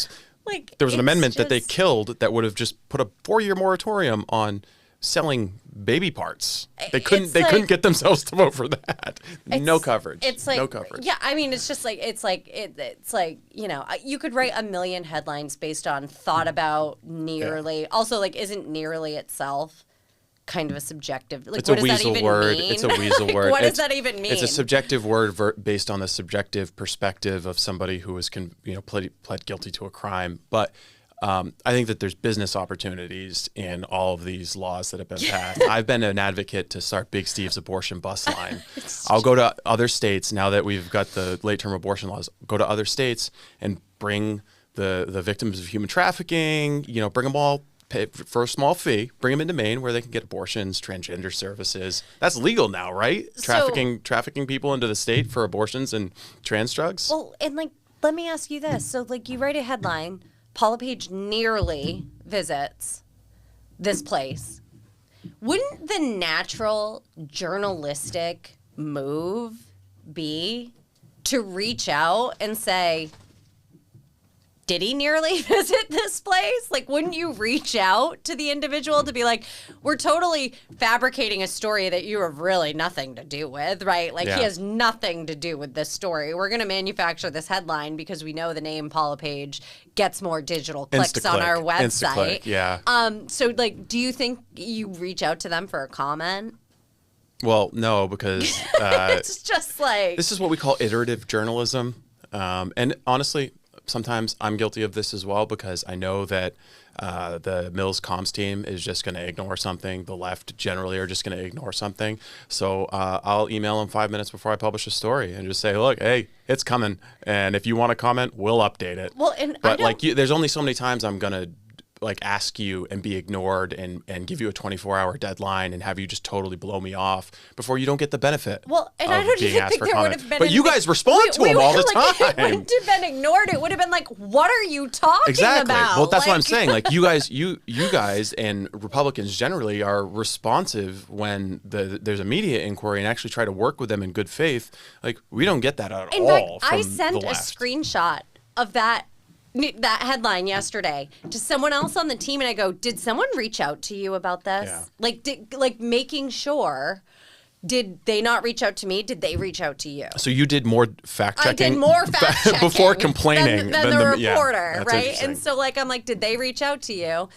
was an amendment that they killed that would have just put a 4-year moratorium on selling baby parts. They couldn't get themselves to vote for that. No coverage. It's like no coverage. Yeah, I mean, it's just like it's like you could write a million headlines based on thought about nearly. Yeah. Also, like, isn't nearly itself kind of a subjective? Like, it's what a does weasel that even word. mean? It's a weasel word. What does that even mean? It's a subjective word based on the subjective perspective of somebody who was pled guilty to a crime, but. I think that there's business opportunities in all of these laws that have been passed. I've been an advocate to start Big Steve's abortion bus line. I'll go to other states now that we've got the late-term abortion laws. Go to other states and bring the victims of human trafficking. Bring them all pay for a small fee. Bring them into Maine where they can get abortions, transgender services. That's legal now, right? Trafficking people into the state for abortions and trans drugs. Well, and let me ask you this. So you write a headline. LePage nearly visits this place. Wouldn't the natural journalistic move be to reach out and say, did he nearly visit this place? Like, wouldn't you reach out to the individual to be like, we're totally fabricating a story that you have really nothing to do with, right? Like, he has nothing to do with this story. We're going to manufacture this headline because we know the name LePage gets more digital clicks on our website. Instaclick, yeah. So, do you think you reach out to them for a comment? Well, no, because it's just like... This is what we call iterative journalism. And honestly... Sometimes I'm guilty of this as well because I know that the Mills comms team is just going to ignore something. The left generally are just going to ignore something. So I'll email them 5 minutes before I publish a story and just say, look, hey, it's coming. And if you want to comment, we'll update it. Well, but there's only so many times I'm going to ask you and be ignored and give you a 24-hour deadline and have you just totally blow me off before you don't get the benefit. Well, and I don't even think there would have been. But you guys respond to them all the time. It wouldn't have been ignored. It would have been like, what are you talking about? Well, that's what I'm saying. Like, you guys and Republicans generally are responsive when there's a media inquiry and actually try to work with them in good faith. Like, we don't get that at all. In fact, I sent a screenshot of that that headline yesterday to someone else on the team, and I go, did someone reach out to you about this? Yeah. Like making sure. Did they not reach out to me? Did they reach out to you? So you did more fact checking. I did more fact checking before complaining than the reporter, that's right? And so like I'm like, did they reach out to you?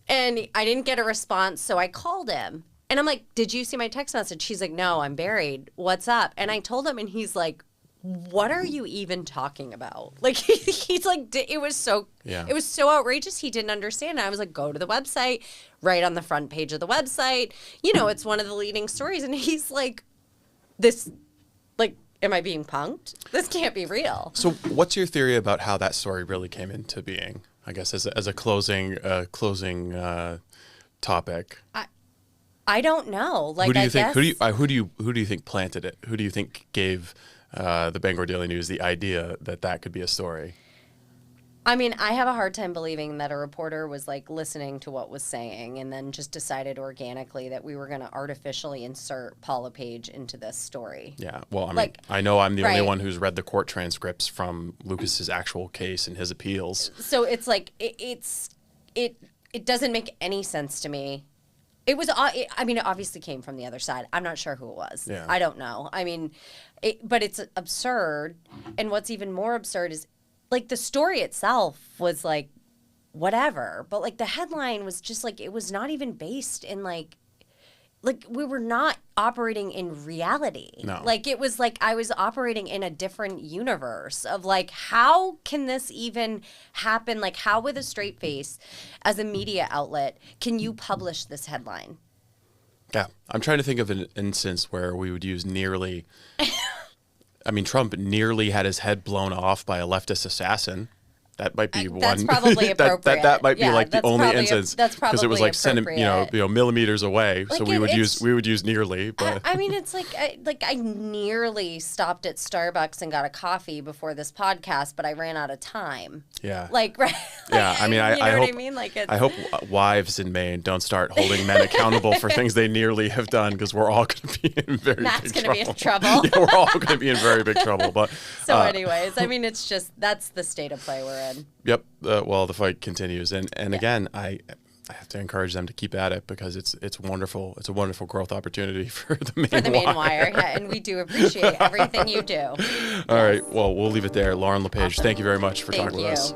And I didn't get a response, so I called him. And I'm like, did you see my text message? He's like, no, I'm buried. What's up? And I told him, and he's like, what are you even talking about? Like, he's like, it was so outrageous. He didn't understand. And I was like, go to the website, right on the front page of the website. You know, it's one of the leading stories. And he's like, am I being punked? This can't be real. So what's your theory about how that story really came into being? I guess as a closing topic. I don't know. Like, who do you think? Who do you think planted it? Who do you think gave the Bangor Daily News the idea that could be a story? I mean, I have a hard time believing that a reporter was like listening to what was saying and then just decided organically that we were going to artificially insert Paul LePage into this story. Yeah. Well, I know I'm the only one who's read the court transcripts from Lucas's actual case and his appeals. So it's like it doesn't make any sense to me. It obviously came from the other side. I'm not sure who it was. Yeah. I don't know. I mean, but it's absurd. And what's even more absurd is, like, the story itself was, like, whatever. But, like, the headline was just, like, it was not even based in, like we were not operating in reality. No. Like, it was like I was operating in a different universe of, like, how can this even happen? Like, how with a straight face, as a media outlet, can you publish this headline? Yeah. I'm trying to think of an instance where we would use nearly... I mean, Trump nearly had his head blown off by a leftist assassin. That might be one. That's probably appropriate. that might be like the only instance that's probably because it was like millimeters away. Like, so we would use nearly. But I mean, it's like I nearly stopped at Starbucks and got a coffee before this podcast, but I ran out of time. Yeah. Like, right. Yeah. I mean, I hope wives in Maine don't start holding men accountable for things they nearly have done, because we're all going to be in very Matt's big gonna trouble. be in trouble. Yeah, we're all going to be in very big trouble. But so, anyways, I mean, it's just that's the state of play we're in. Yep. Well, the fight continues, and again, I have to encourage them to keep at it, because it's wonderful. It's a wonderful growth opportunity for the Maine Wire. Yeah, and we do appreciate everything you do. All right. Well, we'll leave it there. Lauren LePage, thank you very much for talking with us.